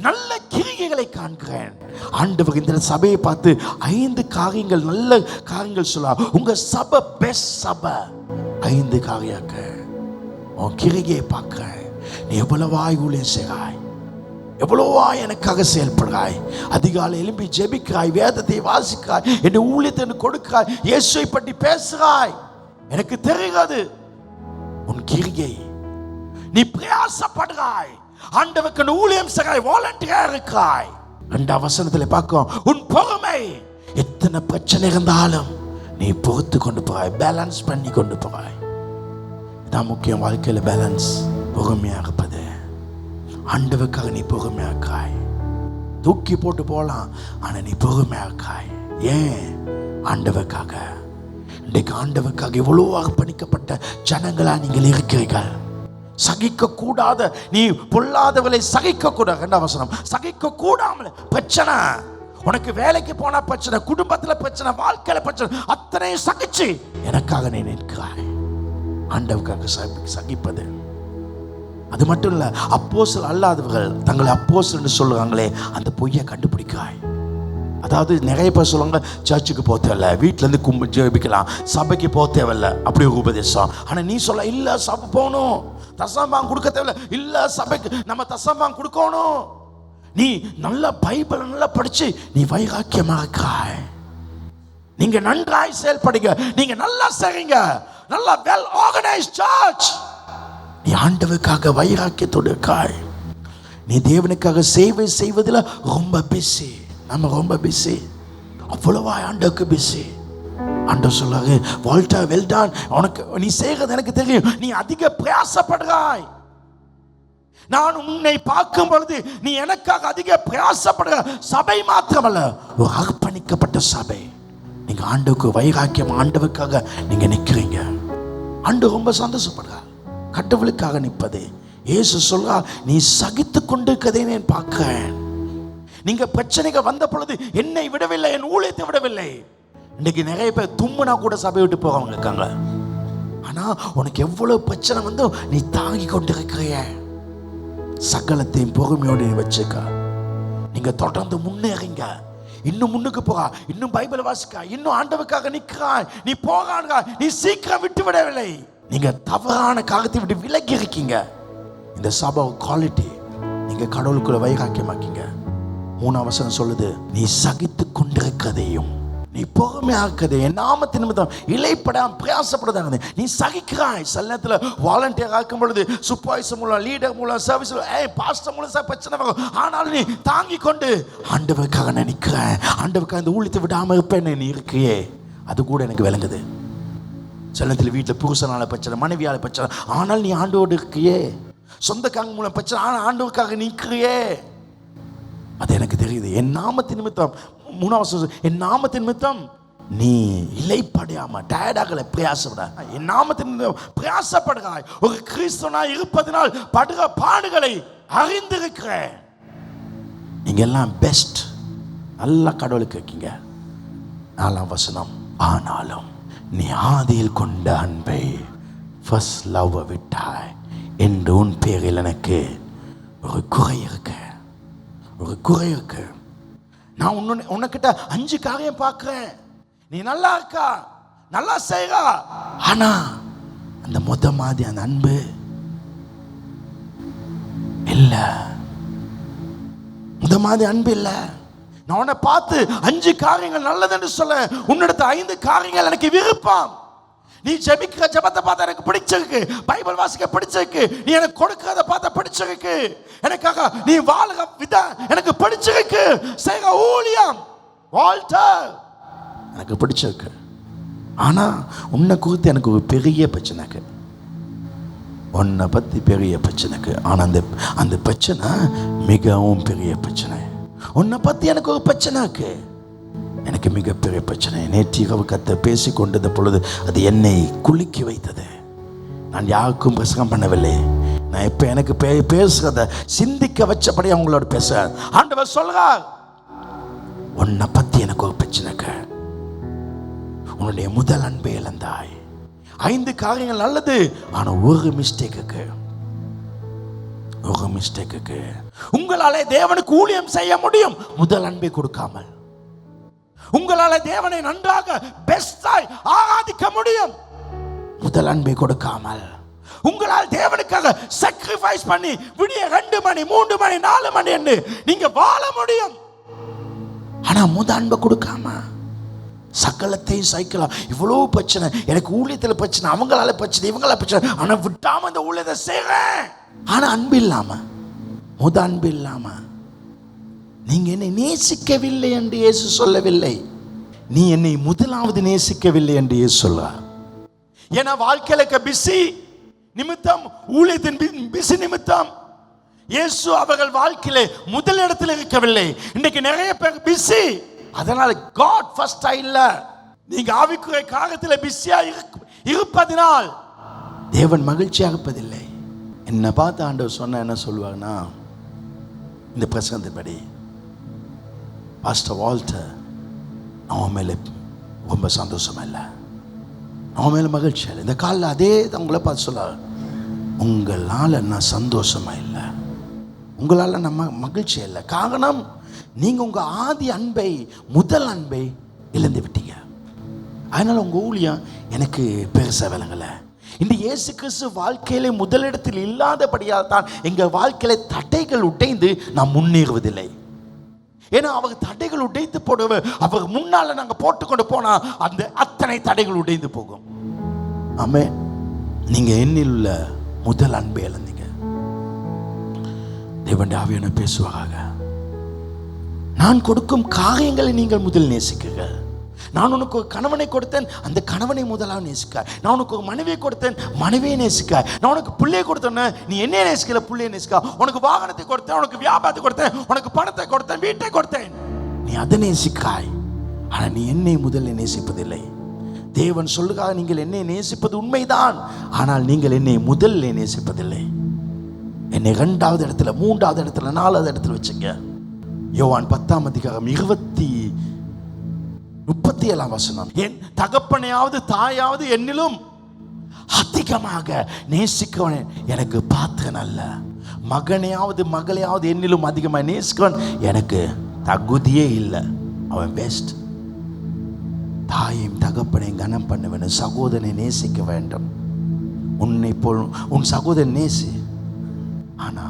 நல்ல கிரிகைகளை காண்கிறேன். ஆண்டவர் இந்த சபையை பார்த்து 5 காரியங்கள், நல்ல காரியங்கள் சொல்ல. உங்க சபை பெஸ்ட் சபை. 5 காரியாக்க உன் கிரிகையை பார்க்கிறேன். நீ எவ்வளவாய் ஊழியம் செய்கிறாய், எவ்வளவாய் எனக்காக செயல்படுகிறாய், அதிகாலை எழும்பி ஜெபிக்கிறாய், வேதத்தை வாசிக்கிறாய், என் ஊழியத்தை கொடுக்கிறாய், இயேசுவை பற்றி பேசுகிறாய். எனக்கு தெரியாது உன் கிரிகை. நீ பிரயாசப்படுகிறாய், ஆண்டவருக்கு ஊழியம் செய்கிறாய், வாலண்டியரா இருக்கிறாய். 2 வசனத்தில் பார்க்கிறோம், உன் பொறுமை. எத்தனை பிரச்சனை இருந்தாலும் நீ பொறுத்து கொண்டு போறாய், பேலன்ஸ் பண்ணி கொண்டு போறாய். இதான் முக்கியம் வாழ்க்கையில், பேலன்ஸ். பொறுமையா இருப்பது. ஆண்டவருக்காக நீ பொறுமையா இருக்காய். தூக்கி போட்டு போகலாம், ஆனா நீ பொறுமையா இருக்காய். ஏன்? ஆண்டவருக்காக. இன்றைக்கு ஆண்டவருக்காக எவ்வளவு அர்ப்பணிக்கப்பட்ட ஜனங்களா நீங்கள் இருக்கிறீர்கள். சகிக்க கூடாத, நீ பொல்லாதவளை சகிக்க கூட. 2 வசனம், சகிக்க கூடாமல் பிரச்சனை. உனக்கு வேலைக்கு போனா பிரச்சனை, குடும்பத்துல பிரச்சனை, வாழ்க்கையில பிரச்சனை, அத்தனையும் சகிச்சு எனக்காக நீ நிற்கிறாய். ஆண்டவருக்காக சகிப்பது. அது மட்டும் இல்ல, அப்போஸ்தலர் அல்லாதவர்கள் தங்களை அப்போஸ்தலர் சொல்றாங்களே, அந்த பொய்யை கண்டுபிடிக்கிறாய். அதாவது நிறைய பேர் சொல்லுவாங்க, சர்ச்சுக்கு போக தேவையில்ல, வீட்டில இருந்து ஜெபிக்கலாம், சபைக்கு போக தேவையில்ல, அப்படி ஒரு உபதேசம். ஆனா நீ சொல்ல, இல்ல சபை போகணும், தசம்பாங்க கொடுக்க தேவையில்ல, இல்ல சபைக்கு நம்ம தசம்பாங்க கொடுக்கணும். நீ நல்ல பைபிள் நல்லா படிச்சு நீ வைராக்கியமா இருக்காய். நீங்க நன்றாய் செயல்படுங்க, நீங்க நல்லா செய்றீங்க, நல்லா வெல் ஆர்கனைஸ்ட் சர்ச். நீ ஆண்டவருக்காக வைராக்கியத்தோடு இருக்காய். நீ தேவனுக்காக சேவை செய்வதில் ரொம்ப பிஸி. நம்ம ரொம்ப பிஸி, அவ்வளவா ஆண்டவருக்கு பிஸி. ஆண்டவர் சொல்றாரு, வால்டர் வெல்டான், உனக்கு நீ செய்கிறது எனக்கு தெரியும், நீ அதிக பிரயாசப்படுகிறாய். நான் உன்னை பார்க்கும் பொழுது நீ எனக்காக அதிக பிரயாசப்படுற சபை மாத்திரமல்ல, ஒரு அர்ப்பணிக்கப்பட்ட சபை. நீங்க ஆண்டவருக்கு வைராக்கியம், ஆண்டவருக்காக நீங்க நிற்கிறீங்க. ஆண்டவர் ரொம்ப சந்தோஷப்படுறார். கடவுளுக்காக நிற்பது. இயேசு சொல்றா, நீ சகித்து கொண்டிருக்கதை நான் பார்க்கிறேன். நீங்க பிரச்சனைக்கு வந்த பொழுது என்னை விடவில்லை, என் ஊழியத்தை விடவில்லை. இன்னைக்கு நிறைய பேர் தும்முனா கூட சபை விட்டு போறவங்க இருக்காங்க. ஆனா உனக்கு எவ்வளவு பிரச்சனை வந்து நீ தாங்கி கொண்டிருக்கிற. சகலத்தையும் பொறுமையோடு வச்சுக்க. நீங்க தொடர்ந்து முன்னேறீங்க, இன்னும் முன்னுக்கு போக, இன்னும் பைபிள் வாசிக்க, இன்னும் ஆண்டவருக்காக நிற்கிறாய். நீ போகாங்க, நீ சீக்கிரம் விட்டு விடவில்லை. நீங்க தவறான காரியத்தை விட்டு விலகி இருக்கீங்க. இந்த சபை குவாலிட்டி. நீங்க கடவுளுக்குள்ள வைராக்கியமாக்கீங்க. 3 வசனம் சொல்லுது, நீ சகித்து கொண்டிருக்கதையும் நீ பொறுமையா இருக்கதே, என் நாமத்தின் நிமித்தம் இலைப்படாம பிரயாசப்படுதாங்க. நீ சகிக்கிறாய். சில நேரத்தில் வாலண்டியர் ஆக்கும் பொழுது சூப்பர்வைசர் மூலம், லீடர் மூலம், சர்வீஸ் பாஸ்டர் மூலம் பிரச்சனை வரும். ஆனாலும் நீ தாங்கி கொண்டு ஆண்டவருக்காக நினைக்கிறேன், ஆண்டவருக்காக இந்த ஊழியத்தை விடாம இருப்பேன் நீ இருக்கியே. அது கூட எனக்கு விளங்குது. சில நேரத்தில் வீட்டில் புருஷனால பிரச்சனை, மனைவியால பிரச்சனை, ஆனால் நீ ஆண்டோடு இருக்கியே. சொந்தக்காரங்க மூலம் பிரச்சனை, ஆனால் ஆண்டவருக்காக நிற்கிறியே. அது எனக்கு தெரியுது. என் நாமத்தின் நிமித்தம், 3 வசனம், என் நாமத்தின் நிமித்தம் நீ இலைப்படையாம டயர்டாகல பிரயாசப்பட. என் நாமத்தின் நிமித்தம் பிரயாசப்படுகிறாய். ஒரு கிறிஸ்தவனாய் இருப்பதனால் படுகிற பாடுகளை அறிந்திருக்கிறேன். நீங்க எல்லாம் பெஸ்ட், நல்லா கடவுளுக்கு இருக்கீங்க. 4 வசனம், ஆனாலும் நீ ஆதியில் கொண்ட அன்பை, ஃபர்ஸ்ட் லவ் விட்டாய் என்று உன் பேரில் எனக்கு ஒரு குறை இருக்கு. ஒரு குறை இருக்கு. நான் உன்கிட்ட 5 காரியம் பார்க்கிறேன். நீ நல்லா இருக்கா, நல்லா செய்றா, ஆனா அந்த மாதிரி அந்த அன்பு இல்ல. மாதிரி அன்பு இல்ல. நான் உன்னை பார்த்து 5 காரியங்கள் நல்லது என்று சொல்ல, உன்னிடத்து 5 காரியங்கள் எனக்கு விருப்பம். நீ ஜெபிக்கிற ஜெபத்தை பார்த்தா எனக்கு பிடிச்சிருக்கு, பைபிள் வாசிக்க பிடிச்சிருக்கு, நீ எனக்கு கொடுக்கிறத பார்த்தா பிடிச்சிருக்கு, எனக்காக நீ வாழுக விதம் எனக்கு பிடிச்சிருக்கு, செய்கிற ஊழியம் வால்டர் எனக்கு பிடிச்சிருக்கு. ஆனா உன்னை குறித்து எனக்கு ஒரு பெரிய பிரச்சனைக்கு, உன்னை பத்தி பெரிய பிரச்சனைக்கு. ஆனா அந்த பிரச்சனை மிகவும் பெரிய பிரச்சனை. உன்னை பத்தி எனக்கு ஒரு பிரச்சனை இருக்கு, எனக்கு மிகப்பெரிய பிரச்சனை. நேற்று இரவு கர்த்தர் பேசி கொண்டிருந்த பொழுது அது என்னை குலுக்கி வைத்தது. நான் யாருக்கும் பிரசங்கம் பண்ணவில்லை. நான் இப்ப எனக்கு பேசுறத சிந்திக்க வச்சபடி அவங்களோட பேசுறேன். ஆண்டவர் சொல்றார், உன்னை பத்தி எனக்கு ஒரு பிரச்சனைக்கு, உன்னுடைய முதல் அன்பை இழந்தாய். 5 காரியங்கள் நல்லது, ஆனா ஒரு மிஸ்டேக்குக்கு உங்களாலே தேவனுக்கு ஊழியம் செய்ய முடியும். முதல் அன்பை கொடுக்காமல் உங்களால தேவனை நன்றாக பெஸ்டாய் ஆராதிக்க முடியும். முதல் அன்பை கொடுக்காமல் உங்களால் தேவனுக்காக sacrifice பண்ணி விடிய 2 மணி 3 மணி 4 மணி என்று நீங்க வாழ முடியும். ஆனா முதல் அன்பை கொடுக்காம சகலத்தையும் சைக்கலாம். இவ்வளவு பிரச்சனை, எனக்கு ஊழியத்துல பிரச்சனை, அவங்களால பிரச்சனை, இவங்களால பிரச்சனை, ஆனா விட்டாம இந்த ஊழியத்தை செய்றேன். ஆனா அன்பு இல்லாம, முதல் அன்பு இல்லாம நீங்க என்னை நேசிக்கவில்லை என்று இயேசு சொல்லவில்லை, நீ என்னை முதலாவது நேசிக்கவில்லை என்று இயேசு சொல்றார். ஏன்னா வாழ்க்கையில பிஸி நிமித்தம், ஊழியத்தின் பிஸி நிமித்தம் இயேசு அவர்கள் வாழ்க்கையிலே முதல் இடத்தில் இருக்கவில்லை. இன்னைக்கு நிறைய பேர் பிஸி, அதனால காட் ஃபர்ஸ்டா இல்ல. நீங்க ஆவிக்குரிய காரியத்தில் பிஸியா இருப்பதினால் தேவன் மகிழ்ச்சியாக இருப்பதில்லை. என்ன பார்த்து ஆண்டவர் சொன்ன என்ன சொல்லுவாங்கன்னா, இந்த பிரசங்கத்தின்படி பாஸ்டர் வால்டர் அவன் மேலே ரொம்ப சந்தோஷமா இல்லை, அவன் மேலே மகிழ்ச்சி இல்லை. இந்த காலில் அதே உங்களை பார்த்து சொல்ல, உங்களால் நான் சந்தோஷமா இல்லை, உங்களால் நம்ம மகிழ்ச்சி இல்லை. காரணம், நீங்கள் உங்கள் ஆதி அன்பை, முதல் அன்பை இழந்து விட்டீங்க. அதனால் உங்கள் ஊழியம் எனக்கு பெருசாக விளங்கலை. இந்த இயேசு கிறிஸ்து வாழ்க்கையிலே முதலிடத்தில் இல்லாதபடியால் தான் எங்கள் வாழ்க்கையில தடைகள் உடைந்து நாம் முன்னேறுவதில்லை. ஏன்னா அவர் தடைகள் உடைத்து போடுவர், அவர் முன்னால நாங்கள் போட்டுக்கொண்டு போனா அந்த அத்தனை தடைகள் உடைந்து போகும். ஆமே, நீங்க என்னில் உள்ள முதல் அன்பை இழந்தீங்க. தேவன் ஆவியான பேசுவாங்க, நான் கொடுக்கும் காரியங்களை நீங்கள் முதல் நேசிக்கிறீர்கள். நான் உனக்கு ஒரு கணவனை கொடுத்தேன், அந்த கணவனை முதலாக நேசிக்க. நான் உனக்கு ஒரு மனைவியை கொடுத்தேன், மனைவியை நேசிக்க. நான் உனக்கு பிள்ளையை கொடுத்தேன்னு நீ என்னைய நேசிக்கல, பிள்ளையை நேசிக்க. உனக்கு வாகனத்தை கொடுத்தேன், உனக்கு வியாபாரத்தை கொடுத்தேன், உனக்கு பணத்தை கொடுத்தேன், வீட்டை கொடுத்தேன், நீ அதை நேசிக்காய். ஆனால் நீ என்னை முதல்ல நேசிப்பதில்லை. தேவன் சொல்லுகாக, நீங்கள் என்னை நேசிப்பது உண்மைதான், ஆனால் நீங்கள் என்னை முதல்ல நேசிப்பதில்லை. என்னை 2வது இடத்துல, 3வது இடத்துல, 4வது இடத்துல வச்சுங்க. யோவான் 10ஆம் அதிகாரம் 37ஆம் வசனம், என் தகப்பனையாவது தாயாவது என்னிலும் அதிகமாக நேசிக்கவன் எனக்கு பாத்திரன் அல்ல, மகனையாவது மகளையாவது என்னிலும் அதிகமாக நேசிக்கவன் எனக்கு தகுதியே இல்லை, அவன் பெஸ்ட். தாயையும் தகப்பனையும் கனம் பண்ண வேண்டும், சகோதரனை நேசிக்க வேண்டும். உன்னை போல் உன் சகோதரன் நேசி. ஆனா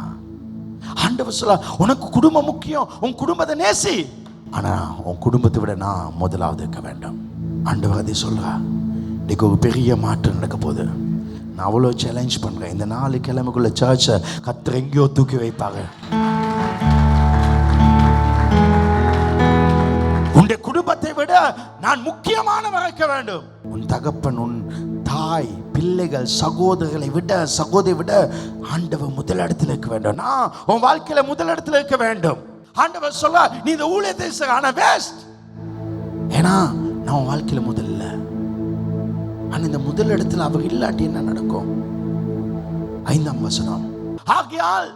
ஆண்டவர் சொல்ல, உனக்கு குடும்பம் முக்கியம், உன் குடும்பத்தை நேசி, ஆனா உன் குடும்பத்தை விட நான் முதலாவது இருக்க வேண்டும். ஆண்டவர் அதை சொல்றா. இன்னைக்கு ஒரு பெரிய மாற்றம் நடக்க போகுது. நான் அவ்வளோ சேலஞ்ச் பண்றேன். இந்த 4 கிழமைக்குள்ள சர்ச்சை கர்த்தர் எங்கேயோ தூக்கி வைப்பாங்க. உன் குடும்பத்தை விட நான் முக்கியமானவராக இருக்க வேண்டும். உன் தகப்பன், உன் தாய், பிள்ளைகள், சகோதரர்களை விட, சகோதரி விட ஆண்டவர் முதலிடத்தில் இருக்க வேண்டும். நான் உன் வாழ்க்கையில முதலிடத்தில் இருக்க வேண்டும். ஆண்டவர் சொல்ல, நீ இந்த ஊழியத்தை செய்ய, ஆனா வேஸ்ட். ஏன்னா நான் உன் வாழ்க்கையில முதல்ல. ஆனா இந்த முதல் இடத்துல அவர் இல்லாட்டி என்ன நடக்கும்? 5ஆம் வசனம், ஆகையால்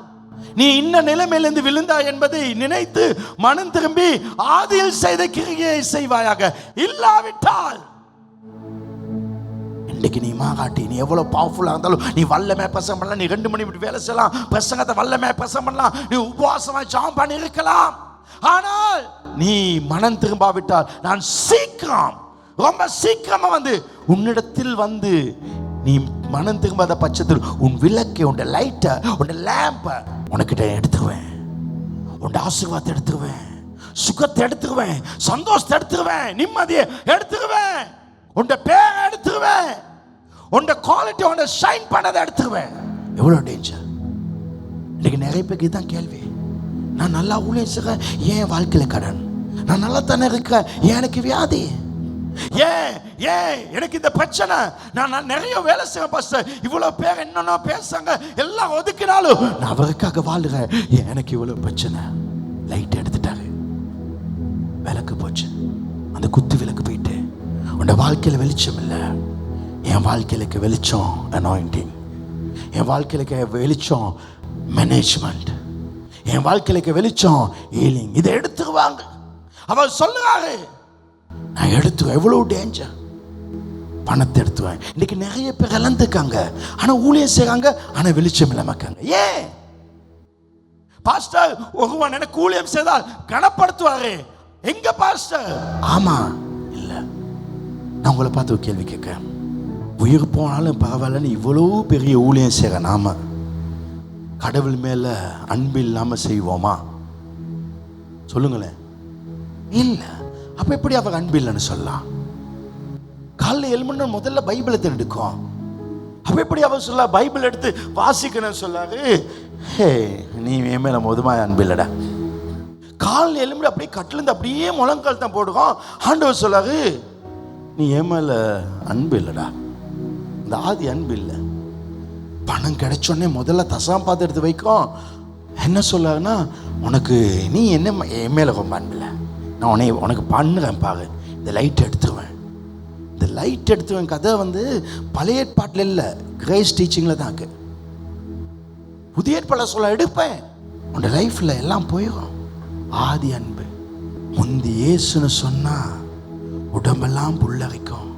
நீ இன்ன நிலைமையிலிருந்து விழுந்தாய் என்பதை நினைத்து மனம் திரும்பி ஆதியில் செய்த கிரியை செய்வாயாக. இல்லாவிட்டால், இன்னைக்கு நீ மாகாட்டி, நீ எவ்வளவு பவர்ஃபுல்லா இருந்தாலும், நீ வல்லமே பிரசங்கம் பண்ணலாம், நீ 2 மணி விட்டு வேலை செய்யலாம், பிரசங்கத்தை வல்லமே பிரசங்கம் பண்ணலாம், நீ உபவாசமா ஜெபம் பண்ணி இருக்கலாம், ஆனால் நீ மனம் திரும்பாவிட்டால் நான் சீக்கிரம், ரொம்ப சீக்கிரமா வந்து உன்னிடத்தில் வந்து, நீ மனம் திரும்பாத பட்சத்தில் உன் விளக்கை, உன் லைட்டை, உன் லேம்பை உனக்கிட்ட எடுத்துருவேன். உன் ஆசீர்வாதத்தை எடுத்துருவேன், சுகத்தை எடுத்துருவேன், சந்தோஷத்தை எடுத்துருவேன், நிம்மதியை எடுத்துருவேன், உன் பேரை எடுத்துருவேன், உன் குவாலிட்டி, உன் ஷைன் பண்ணதை எடுத்துருவேன். எவ்வளோ டேஞ்சர். இன்னைக்கு நிறைய பேருக்கு தான் கேள்வி, நான் நல்லா ஊழியம் செய்ய, ஏன் வாழ்க்கையில கடன்? நான் நல்லா தானே இருக்கேன், ஏன் எனக்கு வியாதி? ஏன் ஏன் எனக்கு இந்த பிரச்சனை? நான் நிறைய வேலை செய்ய பாஸ்டர், இவ்வளவு பேர் என்னென்ன பேசுறாங்க, எல்லாம் ஒதுக்கினாலும் நான் அவருக்காக வாழுறேன், எனக்கு இவ்வளவு பிரச்சனை. லைட் எடுத்துட்டாரு, விளக்கு போச்சு, அந்த குத்து விளக்கு போயிட்டு. உன் வாழ்க்கையில வெளிச்சம் இல்லை. என் வாழ்க்கையிலுக்கு வெளிச்சம் அனாயிண்டிங், என் வாழ்க்கையிலுக்கு வெளிச்சம் மேனேஜ்மெண்ட், என் வாழ்க்கையிலுக்கு வெளிச்சம் ஹீலிங். இதை எடுத்துக்குவாங்க. அவர் சொல்லுறாரு, நான் எடுத்துவேன். எவ்வளவு டேஞ்சர். பணத்தை எடுத்துவேன். இன்னைக்கு நிறைய பேர் இழந்துக்காங்க, ஆனா ஊழியம் செய்றாங்க, ஆனா வெளிச்சம் இல்லாமக்காங்க. ஏன் பாஸ்டர் ஒருவன் எனக்கு ஊழியம் செய்தால் கனப்படுத்துவாரு, எங்க பாஸ்டர்? ஆமா இல்ல, நான் உங்களை பார்த்து ஒரு கேள்வி கேட்க, உயிர் போனாலும் பரவாயில்லன்னு இவ்வளவு பெரிய ஊழியம் செய்ற நாம கடவுள் மேல அன்பு இல்லாம செய்வோமா? சொல்லுங்களேன். இல்ல. அப்ப எப்படி அவர் அன்பு இல்லைன்னு சொல்லலாம்? காலைல எழுமணி முதல்ல பைபிளை எடுக்கும். அப்ப எப்படி அவர் சொல்ல பைபிள் எடுத்து வாசிக்கணும்னு சொல்லாரு? ஹே, நீ என் மேல மொதமா அன்பு இல்லடா. காலைல எழுமணி அப்படியே கட்டிலிருந்து அப்படியே முழங்கால் தான் போடுவோம். ஆண்டவர் சொல்லாரு, நீ என் மேல அன்பு இல்லடா. இந்த ஆதி அன்பு இல்லை. பணம் கிடைச்சோடனே முதல்ல தசாம் பார்த்து எடுத்து வைக்கும். என்ன சொல்லாருன்னா, உனக்கு நீ என்ன என் மேல ரொம்ப அன்பு இல்லை, நான் உனக்கு பண்ணுறேன் பாரு, இந்த லைட் எடுத்துருவேன். இந்த லைட் எடுத்துவேன் கதை பழைய ஏற்பாட்டில் இல்லை, கிரேஸ் டீச்சிங்கில் தான் இருக்கு. புதிய ஏற்பாட்டில் சொல்ல எடுப்பேன், உன்னோட லைஃப்பில் எல்லாம் போயிடும். ஆதி அன்பு. முந்தி இயேசுன்னு சொன்னா உடம்பெல்லாம் புல்லரிக்கும்.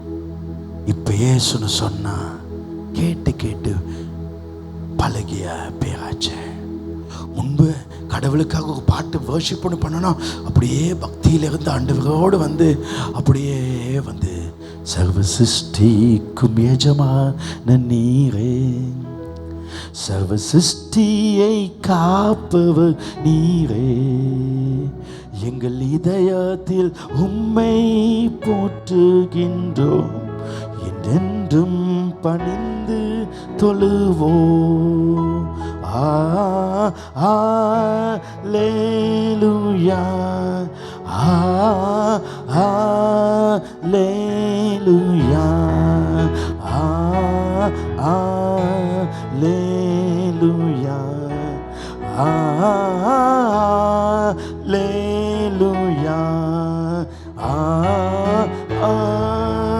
இப்போ இயேசுன்னு சொன்னா கேட்டு கேட்டு பழகிய பேராச்சே. முன்பு கடவுளுக்காக ஒரு பாட்டு வர்ஷிப் பண்ணணும், அப்படியே பக்தியிலிருந்து ஆண்டவரோடு அப்படியே சர்வ சிருஷ்டிக்கும் எஜமான நீரே, சர்வ சிருஷ்டியை காப்பவர் நீரே, எங்கள் இதயத்தில் உம்மை போற்றுகின்றோம், என்றென்றும் பணிந்து தொழுவோம். Alleluia, Alleluia, Alleluia, Alleluia,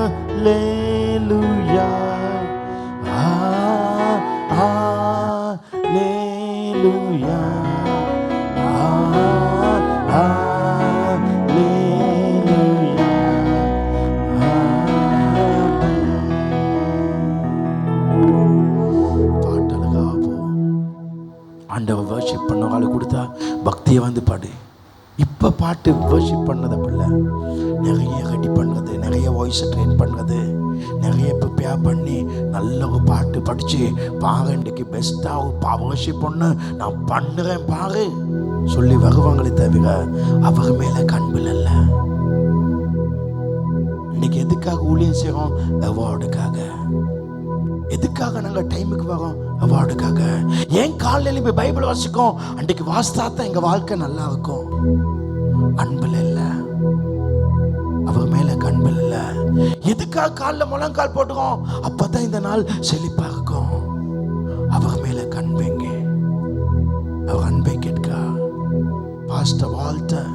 Alleluia, Alleluia, ஆண்டவர் வர்ஷிப் பண்ண ஆளு கொடுத்தா பக்தியை பாடு. இப்போ பாட்டு வர்ஷிப் பண்ணதை பிள்ளை நிறைய ரெடி பண்ணுறது, நிறைய வாய்ஸை ட்ரெயின் பண்ணுறது, நிறைய ப்ரிப்பேர் பண்ணி நல்ல ஒரு பாட்டு படித்து பாரு, இன்றைக்கு பெஸ்ட்டாக வர்ஷிப் பண்ணு நான் பண்ணுறேன் பாரு சொல்லி வருவாங்களே தவிர அவர் மேலே கண்பில் இல்லை. இன்னைக்கு எதுக்காக ஊழியம் செய்கிறோம்? அவார்டுக்காக. எதுக்காக நாங்கள் டைமுக்கு வரோம்? அவார்டுக்காக. ஏன் காலையில் போய் பைபிள் வாசிக்கும்? அன்றைக்கு வாசித்தா தான் எங்கள் வாழ்க்கை நல்லா இருக்கும். அன்பில் இல்லை, அவர் மேல கண்பில் இல்லை. எதுக்காக காலில் முழங்கால் போட்டுக்கோம்? அப்பதான் இந்த நாள் செழிப்பா இருக்கும். அவர் மேல கண்பைங்க, அவர் அன்பை கேட்க. பாஸ்டர் வால்டர்,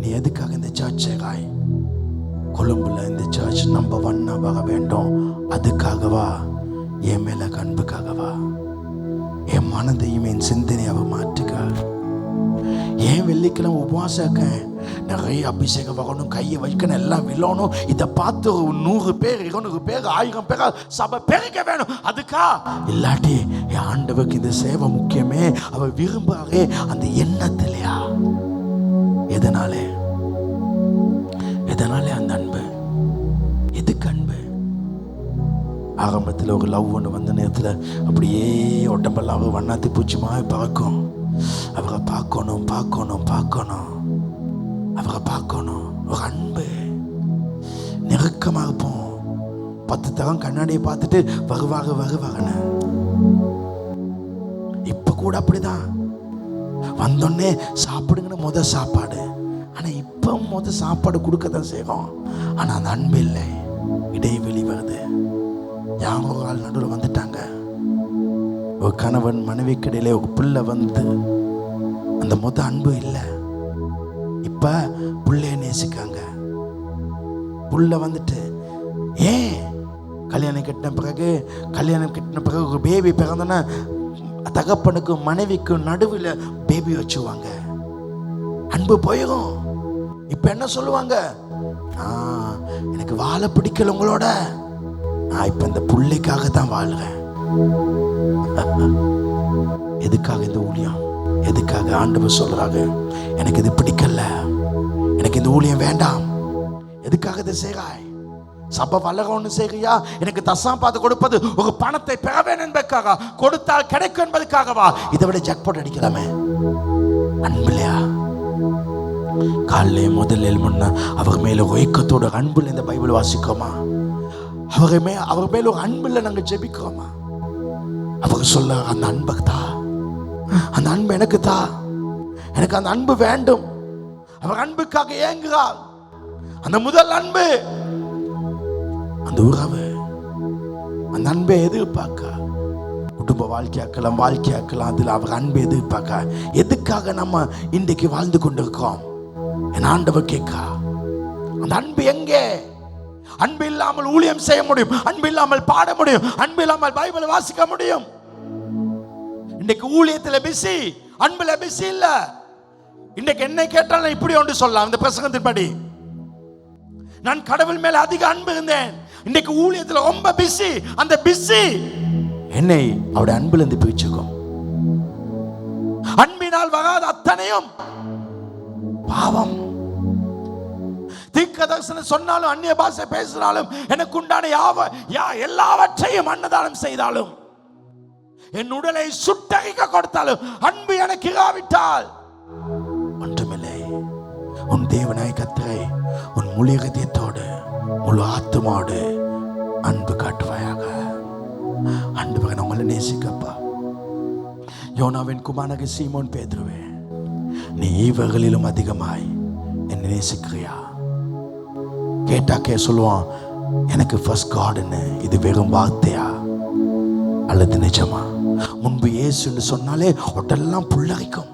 நீ எதுக்காக இந்த சர்ச் செய்றாய்? கொழும்புல இந்த சர்ச் நம்பர் 1 வர வேண்டும், அதுக்காகவா? என் மேல கண்புக்காகவா? என் மனதையும் என் சிந்தனையை அவ மாற்றுக்க. ஏன் வெள்ளிக்கிழமை உபவாசக்க நிறைய அபிஷேகம் வரணும், கையை வைக்கணும், எல்லாம் விழணும். இதை பார்த்து 100 பேர் 200 பேர் 1000 பேர் சபை பெருக்க வேணும். அதுக்கா இல்லாட்டி என் ஆண்டவருக்கு இந்த சேவை முக்கியமே. அவர் விரும்பாரே அந்த எண்ணத்திலையா? எதனாலே அந்த அன்பு? எதுக்கு அன்பு? ஆரம்பத்தில் ஒரு லவ் ஒன்று வந்த நேரத்தில் அப்படியே உடம்பெல்லாம் வண்ணாத்தி பூச்சிமாக பறக்கும். அவரை பார்க்கணும், அவரை பார்க்கணும். ஒரு அன்பு நெருக்கமாக இருப்போம். 10 தரம் கண்ணாடியை பார்த்துட்டு வருவாங்கன்னு. இப்போ கூட அப்படிதான். வந்தோடனே சாப்பிடுங்கன்னு முதல் சாப்பாடு. ஆனால் இப்போ முதல் சாப்பாடு கொடுக்க தான் செய்கிறோம். ஆனால் அந்த அன்பு இல்லை, இடைவெளி வருது. யாரோ ஒரு ஆள் நடுவில் வந்துட்டாங்க. ஒரு கணவன் மனைவிக்கு இடையிலே ஒரு பிள்ளை அந்த அன்பு இல்லை. இப்ப பிள்ளைய நேசிக்காங்க. புள்ள ஏன் கல்யாணம் கட்டின பிறகு ஒரு பேபி பிறந்தோன்னா தகப்பனுக்கும் மனைவிக்கும் நடுவில் பேபி வச்சுவாங்க. அன்பு போயிடும். இப்ப என்ன சொல்லுவாங்க? எனக்கு வாழ பிடிக்கல உங்களோட, நான் இப்ப இந்த பிள்ளைக்காக தான் வாழ்றேன். எதுக்காக இந்த ஊழியம்? எதுக்காக? ஆண்டவர் சொல்றாங்க, எனக்கு இது பிடிக்கல, எனக்கு இந்த ஊழியம் வேண்டாம். எதுக்காக இதை செய்றாய்? சபை வளரணும்னு செய்றியா? எனக்கு தசாம் பார்த்து கொடுப்பது ஒரு பணத்தை பெற வேண்டும் என்பதற்காக, கொடுத்தால் கிடைக்கும் என்பதற்காகவா? இதை விட ஜாக்பாட் அடிக்கலாமே. அன்பில்லையா? காலையிலே முதலில் முன்ன அவர் மேல ஒய்க்கத்தோட அன்புல இந்த பைபிள் வாசிக்கோமா? அவர் மேல ஒரு அன்புல நாங்க ஜெபிக்கிறோமா? அவர் சொல்ல, அந்த அன்புக்கு தா, அந்த அன்பு எனக்கு தா, எனக்கு அந்த அன்பு வேண்டும். அவர் அன்புக்காக ஏங்குகிறார். அந்த முதல் அன்பு, அந்த உறவு, அந்த அன்பை எதிர்பார்க்க. குடும்ப வாழ்க்கையாக்கலாம், அதில் அவர் அன்பை எதிர்பார்க்க. எதுக்காக நம்ம இன்றைக்கு வாழ்ந்து கொண்டிருக்கோம்? என் ஆண்டவர் கேட்கா, அந்த அன்பு எங்கே? அன்பு இல்லாமல் ஊழியம் செய்ய முடியும், அன்பு இல்லாமல் பாட முடியும், அன்பு இல்லாமல் பைபிள் வாசிக்க முடியும். இன்றைக்கு ஊழியத்தில் பிஸி, அன்புல பிஸி இல்ல. இன்றைக்கு என்ன கேட்டாலும் இப்படி ஒன்று சொல்லலாம், இந்த பிரசங்கத்தின்படி நான் கடவுள் மேல அதிக அன்பு இருந்தேன், இன்றைக்கு ஊழியத்தில் ரொம்ப பிஸி. அந்த பிஸி என்னை அவருடைய அன்புல இருந்து பிரிச்சுக்கும். அன்பினால் வராத அத்தனையும் பாவம். தீர்க்க தரிசனம் சொன்னாலும், அந்நிய பாஷை பேசினாலும், எனக்கு உண்டான எல்லாவற்றையும் அன்னதானம் செய்தாலும், என் உடலை சுட்டரிக்க கொடுத்தாலும், அன்பு எனக்கு இராவிட்டால் ஒன்றுமில்லை. உன் தேவனாய் கர்த்தரை உன் முழு இதயத்தோடு முழு ஆத்துமாவோடு அன்பு காட்டுவாயாக. ஆண்டவரே, நான் உங்களை நேசிக்கப்பா. யோனாவின் குமாரனாகிய சீமோன் பேதுருவே, நீ இவர்களிலும் அதிகமாய் என்னை நேசிக்கிறியா? கேட்டாக்கே சொல்லுவான், எனக்கு ஃபர்ஸ்ட் காட்னு. இது வெறும் வார்த்தையா அல்லது நிஜமா? முன்பு இயேசுன்னு சொன்னாலே உடெல்லாம் புல்லரிக்கும்.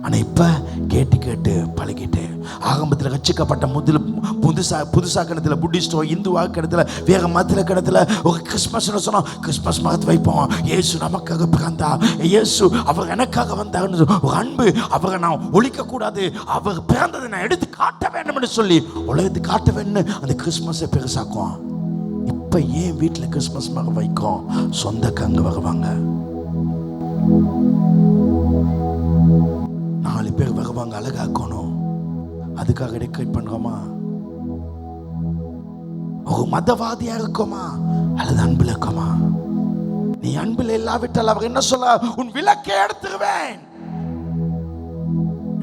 ஆனா இப்ப கேட்டு கேட்டு பழகிட்டு, ஆரம்பத்தில் ரட்சிக்கப்பட்ட புதுசா கிணத்துல புத்திஸ்டோ இந்துவா கிணத்துல வேற மதத்துல கிணத்துல ஒரு கிறிஸ்மஸ் சொன்னா கிறிஸ்மஸ் மரத்து வைப்போம். இயேசு நமக்காக பிறந்தா, இயேசு அவர் எனக்காக வந்தாருன்னு ஒரு அன்பு. அவரை நான் ஒழிக்க கூடாது, அவர் பிறந்ததை நான் எடுத்து காட்ட வேண்டும் என்று சொல்லி உலகத்துக்கு காட்ட வேண்டும். அந்த கிறிஸ்மஸை பெருசாக்கும். இப்ப ஏன் வீட்டுல கிறிஸ்மஸ் மரம் வைக்கும்? சொந்தக்காரங்க வருவாங்க, 4 பேர் வருவாங்க, அழகாக்கணும். அதுக்காக டெக்கரேட் பண்றோமா? ஒரு மதவாதியா இருக்கோமா அல்லது அன்புல இருக்கோமா? நீ அன்புல இல்லாவிட்டால் அவர் என்ன சொல்ல? உன் விளக்கை எடுத்துருவேன்.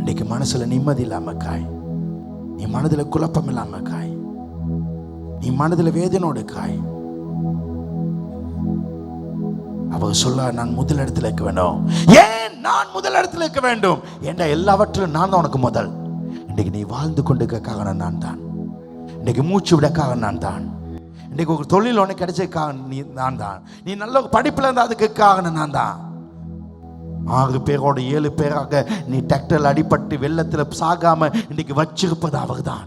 இன்னைக்கு மனசுல நிம்மதி இல்லாம காய், நீ மனதுல குழப்பம் இல்லாம காய், நீ மனதுல வேதனோடு காய். அவர் சொல்ல, நான் முதல் இடத்துல இருக்க வேண்டும். ஏன் நான் முதல் இடத்துல இருக்க வேண்டும்? ஏண்டா எல்லாவற்றிலும் நான் தான் உனக்கு முதல். இன்னைக்கு நீ வாழ்ந்து கொண்டிருக்க காரணம் நான் தான். இன்னைக்கு மூச்சு விட காரணம் நான் தான். இன்னைக்கு ஒரு தொழில் உனக்கு கிடைச்ச காரணம் நான் தான். நீ நல்ல படிப்புல இருந்தா அதுக்கு காரணம் நான் தான். 6 பேரோட 7 பேராக நீ டிராக்டர்ல அடிபட்டு வெள்ளத்துல சாகாம இன்னைக்கு வச்சிருப்பது அவர் தான்.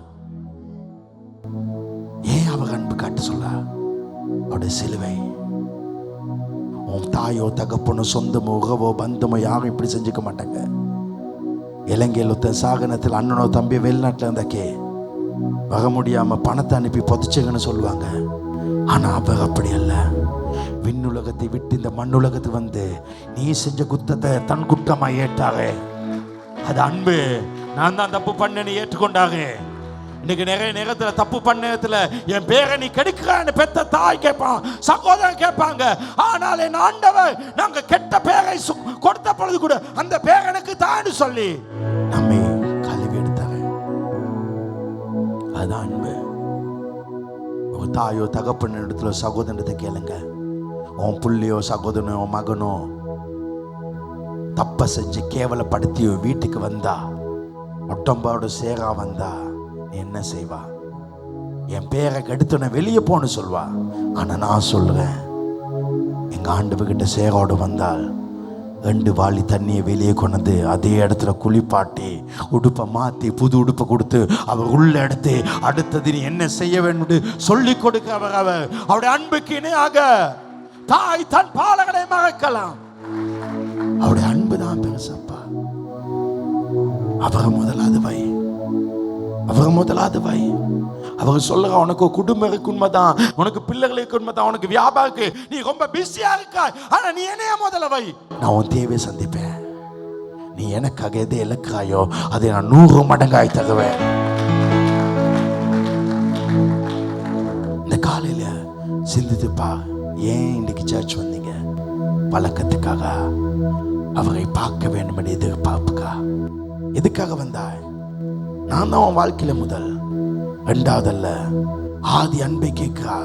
ஏன் அவர் அன்பு காட்ட சொல்ல? அவருடைய சிலுவை. உன் தாயோ தகப்பனோ சொந்தமோ உறவோ பந்தமோ யாரும் இப்படி செஞ்சுக்க மாட்டாங்க. இலங்கையில் ஒருத்தன் சாகனத்தில் அண்ணனோ தம்பியோ வெளிநாட்டில் இருந்தாக்கே வர முடியாம பணத்தை அனுப்பி புதைச்சுங்கன்னு சொல்லுவாங்க. ஆனா அவர் அப்படி அல்ல. விண்ணுலகத்தை விட்டு இந்த மண்ணுலகத்துக்கு வந்து நீ செஞ்ச குத்தத்தை தன் குற்றமா ஏற்றாரு. அது அன்பு. நான் தான் தப்பு பண்ணேன்னு ஏற்றுக்கொண்டாங்க. இன்னைக்கு நிறைய நேரத்தில் தப்பு பண்ணத்துல என் பேரை நீ கெடுக்கிறான்னு பெத்த தாய் கேட்பான், சகோதரன் கேட்பாங்க. ஆனால் என் ஆண்டவர் நாங்க கெட்ட பேரை கொடுத்த பொழுது கூட அந்த பேர் எனக்கு தான் சொல்லி நம்மை கழுவி எடுத்தாங்க. அதுதான் அன்பு. ஒரு தாயோ தகப்பன் இடத்துல சகோதரத்தை கேளுங்க. உன் புள்ளியோ சகோதரனோ மகனோ தப்ப செஞ்சு கேவலப்படுத்தி வீட்டுக்கு வந்தா, ஒட்டம்பாவோட சேரா வந்தா என்ன செய்வா? என் பேரை கெடுத்துன வெளியே போன்னு சொல்வா. ஆனா நான் சொல்றேன், எங்க ஆண்டவர்கிட்ட சேரோடு வந்தால் 2 வாளி தண்ணியை வெளியே கொண்டு அதே இடத்துல குளிப்பாட்டி உடுப்பை மாத்தி புது உடுப்பை கொடுத்து அவர் உள்ள எடுத்து அடுத்தது நீ என்ன செய்ய வேண்டும் சொல்லி கொடுக்க அவர் அவருடைய அன்புக்கு இணையாக தாய் தன் பாலகனை மறக்கலாம். அவருடைய அன்பு தான் பெருசப்பா. அவரை முதலாவது வை. அவர் முதலாவது வை. அவர் சொல்லுற உனக்கு குடும்பம் இருக்கு உண்மைதான், உனக்கு பிள்ளைகள் இருக்கு உண்மைதான், உனக்கு வியாபாரம் இருக்கு, நீ ரொம்ப பிஸியா இருக்காய், ஆனா நீ என்னைய முதல்ல வை. நான் உன் தேவையை சந்திப்பேன். நீ எனக்காக எதை இழக்கிறாயோ அதை நான் 100 மடங்காய் தருவேன். இந்த காலையில சிந்தித்துப்பா, ஏன் இன்னைக்கு சர்ச் வந்தீங்க? பழக்கத்துக்காக, அவரை பார்க்க வேண்டும் என்று எதிர்பார்ப்புக்கா? எதுக்காக வந்தாய்? நான் தான் உன் வாழ்க்கையில முதல், ரெண்டாவதல்ல. ஆதி அன்பை கேட்கிறா.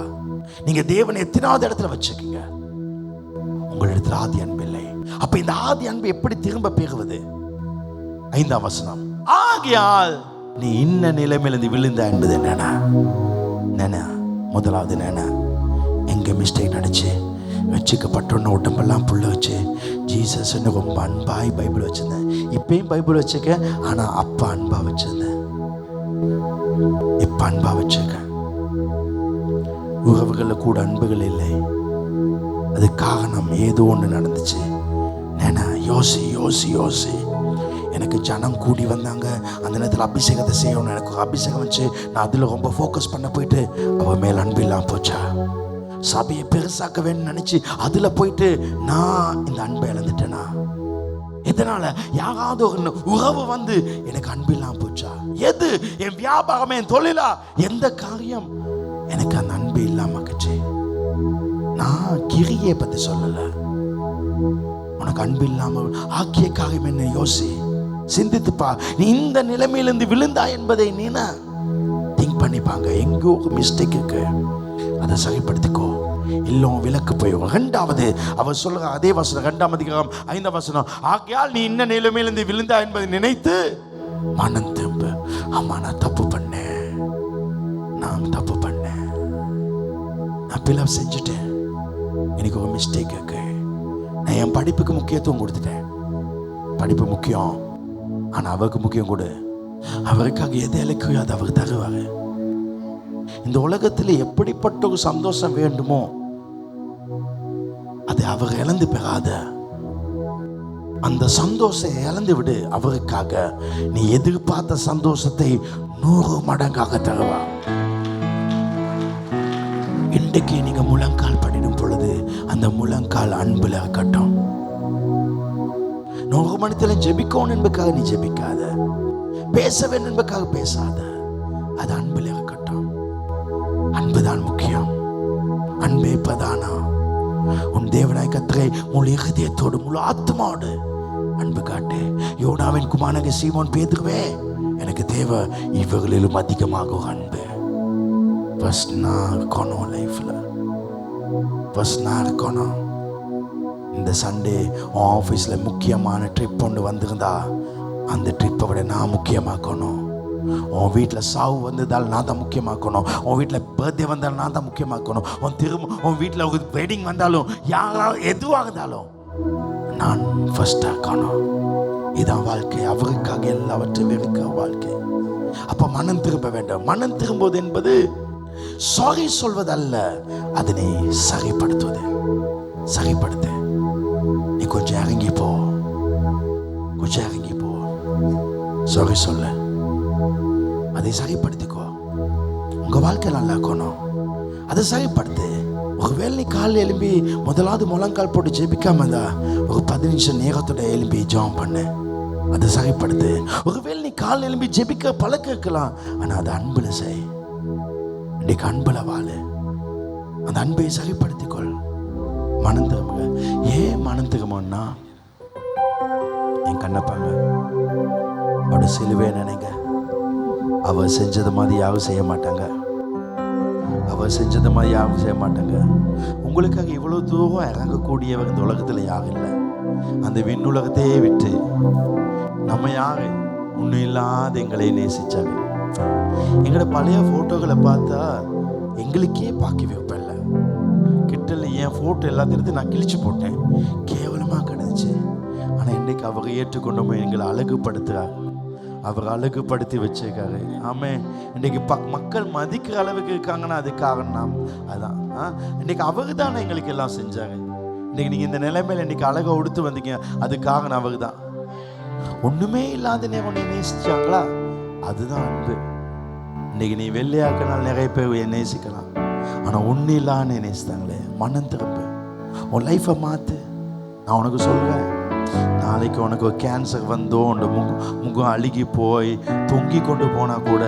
நீங்க தேவனை எத்தனாவது இடத்துல வச்சுக்கீங்க? உங்களிடத்துல ஆதி அன்பு இல்லை. அப்ப இந்த ஆதி அன்பு எப்படி திரும்ப பெறுவது? 5ஆம் வசனம், ஆகையால் நீ இன்ன நிலைமையிலிருந்து விழுந்த என்பது என்னன்னா, முதலாவது என்ன, எங்க மிஸ்டேக் நடிச்சு வச்சுக்கப்பட்டோன்னு உடம்பெல்லாம் புள்ள வச்சு ஜீசஸ் ரொம்ப அன்பாய் பைபிள் வச்சிருந்தேன். இப்பயும் பைபிள் வச்சுக்க, ஆனா அப்பா அன்பா வச்சிருந்தேன், இப்ப அன்பா வச்சுக்க. உறவுகள்ல கூட அன்புகள் இல்லை. அது காரணம் ஏதோ ஒன்று நடந்துச்சு. யோசி யோசி யோசி. எனக்கு ஜனம் கூடி வந்தாங்க, அந்த நேரத்தில் அபிஷேகத்தை செய்யணும், எனக்கு ஒரு அபிஷேகம் வச்சு நான் அதில் ரொம்ப ஃபோக்கஸ் பண்ண போயிட்டு அவன் மேல் அன்பு இல்லாமல் போச்சா? சபையை பெருசாக்க வேணும்னு நினச்சி அதில் போயிட்டு நான் இந்த அன்பை இழந்துட்டேனா? எதனால? யாராவது ஒரு உறவு வந்து எனக்கு அன்பு இல்லாமல் போச்சா? எது? என் வியாபாரமே, என் தொழிலா, எந்த காரியம் எனக்கு அந்த அன்பு இல்லாம ஆச்சு? நான் கிரியை பத்தி சொல்லல, உனக்கு அன்பு இல்லாம ஆக்கிய காரியம் என்ன? யோசி, சிந்தித்துப்பா. நீ இந்த நிலைமையிலிருந்து விழுந்தா என்பதை நீனா திங்க் பண்ணிப்பாங்க. எங்கோ மிஸ்டேக் இருக்கு, அதை சரிப்படுத்திக்கோ, இல்லோ விலக்கு போயிடும். ரெண்டாவது அவர் சொல்ற அதே வசனம், 2ஆம் அதிகாரம் 5ஆம் வசனம், ஆகையால் நீ இன்ன நிலைமையிலிருந்து விழுந்தா என்பதை நினைத்து மனம் திரும்பு. ஆமா, நான் தப்பு பண்ணேன், நான் தப்பு பண்ணேன், நான் பிளவு செஞ்சுட்டேன், எனக்கு ஒரு மிஸ்டேக் இருக்கு. நான் என் படிப்புக்கு முக்கியத்துவம் கொடுத்துட்டேன். படிப்பு முக்கியம், ஆனா அவருக்கு முக்கியம் கொடு. அவருக்காக எதை இழக்கையோ அதை அவர் தருவாரு. இந்த உலகத்தில் எப்படிப்பட்ட ஒரு சந்தோஷம் வேண்டுமோ அதை அவர் இழந்து பெறாத. அந்த சந்தோஷம் இழந்து விடு. அவருக்காக நீ எதிர்பார்த்த சந்தோஷத்தை 100 மடங்காக தருவா. இன்றைக்கு நீங்க முழங்கால் பண்ணிடும் பொழுது அந்த முழங்கால் அன்புல இருக்கட்டும். 100 மணித்துல ஜெபிக்கணும் என்பதற்காக நீ ஜெபிக்காத, பேச வேண்டும் என்பதற்காக பேசாத, அது அன்புல இருக்கட்டும். அன்புதான் முக்கியம், அன்பே பிரதானம். உன் தேவனாய் கர்த்தரை முழு இதயத்தோடு முழு ஆத்மாவோடு அன்பு காட்டு. யோனாவின் குமாரனாகிய சீமோன் பேதுருவே, எனக்கு தேவை இவர்களிலும் அதிகமாக ஒரு அன்பு. ஃபர்ஸ்ட் நான் இருக்கணும் லைஃப்ல, ஃபர்ஸ்ட் நான் இருக்கணும். இந்த சண்டே உன் ஆஃபீஸில் முக்கியமான ட்ரிப் ஒன்று வந்திருந்தா அந்த ட்ரிப்பை விட நான் முக்கியமாக்கணும். உன் வீட்டில் சாவு வந்ததால் நான் தான் முக்கியமாக்கணும். உன் வீட்டில் பர்த்டே வந்தாலும் நான் தான் முக்கியமாக்கணும். உன் வீட்டில் ஒரு வெட்டிங் வந்தாலும் யாராவது எதுவாக இருந்தாலும் நான் ஃபர்ஸ்டாக இருக்கணும். இதான் வாழ்க்கை. அவருக்காக எல்லாவற்றையும் வெறுக்கிற வாழ்க்கை. அப்போ மனம் திரும்ப வேண்டும். மனம் திரும்புவது என்பது சாரி சொல்வதல்ல, அதனை சரிப்படுத்துவது. சரிப்படுத்து. நீ கொஞ்சம் இறங்கி போ, கொஞ்சம் இறங்கி போ, சாரி சொல்ல, அதை சரிப்படுத்திக்கோ. உங்க வாழ்க்கை நல்லா இருக்கணும், அதை சரிப்படுத்து. ஒருவேளை நீ காலையில் எழும்பி முதலாவது முழங்கால் போட்டு ஜெபிக்காம இருந்தா ஒரு 10 நிமிஷம் நேரத்தோட எழும்பி ஜெபம் பண்ணு, அதை சரிப்படுத்து. ஒருவேளை நீ காலையில் எழும்பி ஜெபிக்க பழக்க இருக்கலாம், ஆனா அது அன்புல செய். இன்றைக்கு அன்புல வாழு, அந்த அன்பை சரிப்படுத்திக்கொள். மனம் திரும்புங்க. ஏன் மனம் திரும்புன்னா, என் கண்ணப்பாங்க அவட சிலுவை நினைங்க. அவ செஞ்சது மாதிரி யாரும் செய்ய மாட்டாங்க, அவ செஞ்சது மாதிரி யாரும் செய்ய மாட்டாங்க. உங்களுக்காக இவ்வளோ தூரம் இறங்கக்கூடியவர் இந்த உலகத்தில் யாரும் இல்லை. அந்த விண்ணுலகத்தையே விட்டு நம்ம யாரு ஒன்றும் இல்லாத எங்களை நேசிச்சாங்க. எங்களோட பழைய ஃபோட்டோகளை பார்த்தா எங்களுக்கே பார்க்க வைப்பல்ல. கிட்டல என் ஃபோட்டோ எல்லாத்தையும் எடுத்து நான் கிழிச்சு போட்டேன், கேவலமாக கிடந்துச்சு. ஆனால் இன்றைக்கு அவர் ஏற்றுக்கொண்டோமோ எங்களை அழகுபடுத்துகிறார், அவர் அழகுபடுத்தி வச்சிருக்காரு. ஆமே, இன்றைக்கு மக்கள் மதிக்கிற அளவுக்கு இருக்காங்கன்னா அது காரணம் அதுதான். இன்றைக்கி அவரு தானே எங்களுக்கு எல்லாம் செஞ்சாங்க. இன்றைக்கி நீங்கள் இந்த நிலைமையில் இன்றைக்கி அழகை உடுத்து வந்தீங்க, அது காரணம் அவரு தான். ஒன்றுமே இல்லாத உன்னை நேசிச்சாங்களா, அதுதான் அன்பு. இன்னைக்கு நீ வெள்ளையாக்கினால் நிறைய பேர் நேசிக்கலாம், ஆனால் ஒன்றும் இல்லான்னு நேசித்தாங்களே. மனம் திரும்ப, உன் லைஃப்பை மாற்று. நான் உனக்கு சொல்கிறேன், நாளைக்கு உனக்கு ஒரு கேன்சர் வந்தோ, உன் முகம் அழுகி போய் தொங்கி கொண்டு போனால் கூட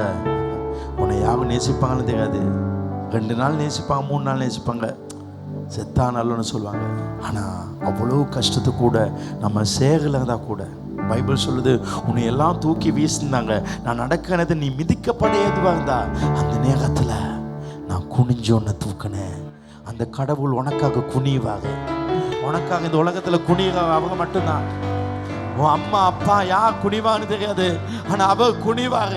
உன்னை யாரும் நேசிப்பாங்கன்னு தெரியாது. 2 நாள் நேசிப்பாங்க, 3 நாள் நேசிப்பாங்க, செத்தா நல்லோன்னு சொல்லுவாங்க. ஆனால் அவ்வளோ கஷ்டத்து கூட நம்ம சேகலதா கூட பைபிள் சொல்லுது, உன்னை எல்லாம் தூக்கி வீசினாங்க, நான் நடக்கிறது நீ மிதிக்கப்பட ஏதுவாக இருந்தா அந்த நேரத்தில் நான் குனிஞ்சு உன்னை தூக்கினேன். அந்த கடவுள் உனக்காக குனிவாங்க, உனக்காக இந்த உலகத்தில் குனிவாங்க. அவங்க மட்டும்தான். உன் அம்மா அப்பா யார் குனிவான்னு தெரியாது, ஆனால் அவ குனிவாங்க.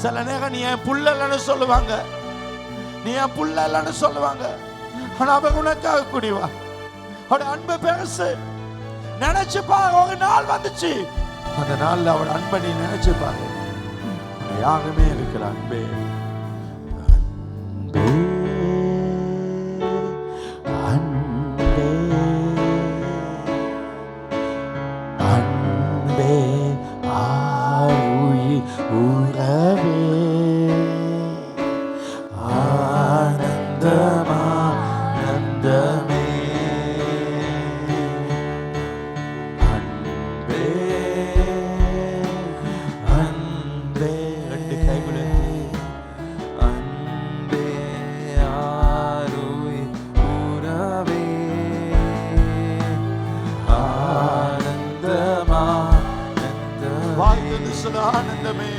சில நேரம் நீ என் புள்ள இல்லைன்னு சொல்லுவாங்க, நீ என் புள்ள இல்லைன்னு சொல்லுவாங்க, ஆனால் அவ உனக்காக குனிவா. அவட அன்பை பேசு, நினைச்சு பாரு. ஒரு நாள் வந்துச்சு, அந்த நாள்ல அவட அன்பை நீ நினைச்சு பாரு. யாருமே இருக்கிற அன்பே, அன்பே, அன்பே, அன்பே, ஆருயி உறவே, ஆனந்தமா நந்தமே, அன்பே, அன்பே. 2 கைகளை அன்பே ஆருயி உறவே, ஆனந்தமா வாழ்த்து சொல்ல, ஆனந்தமே,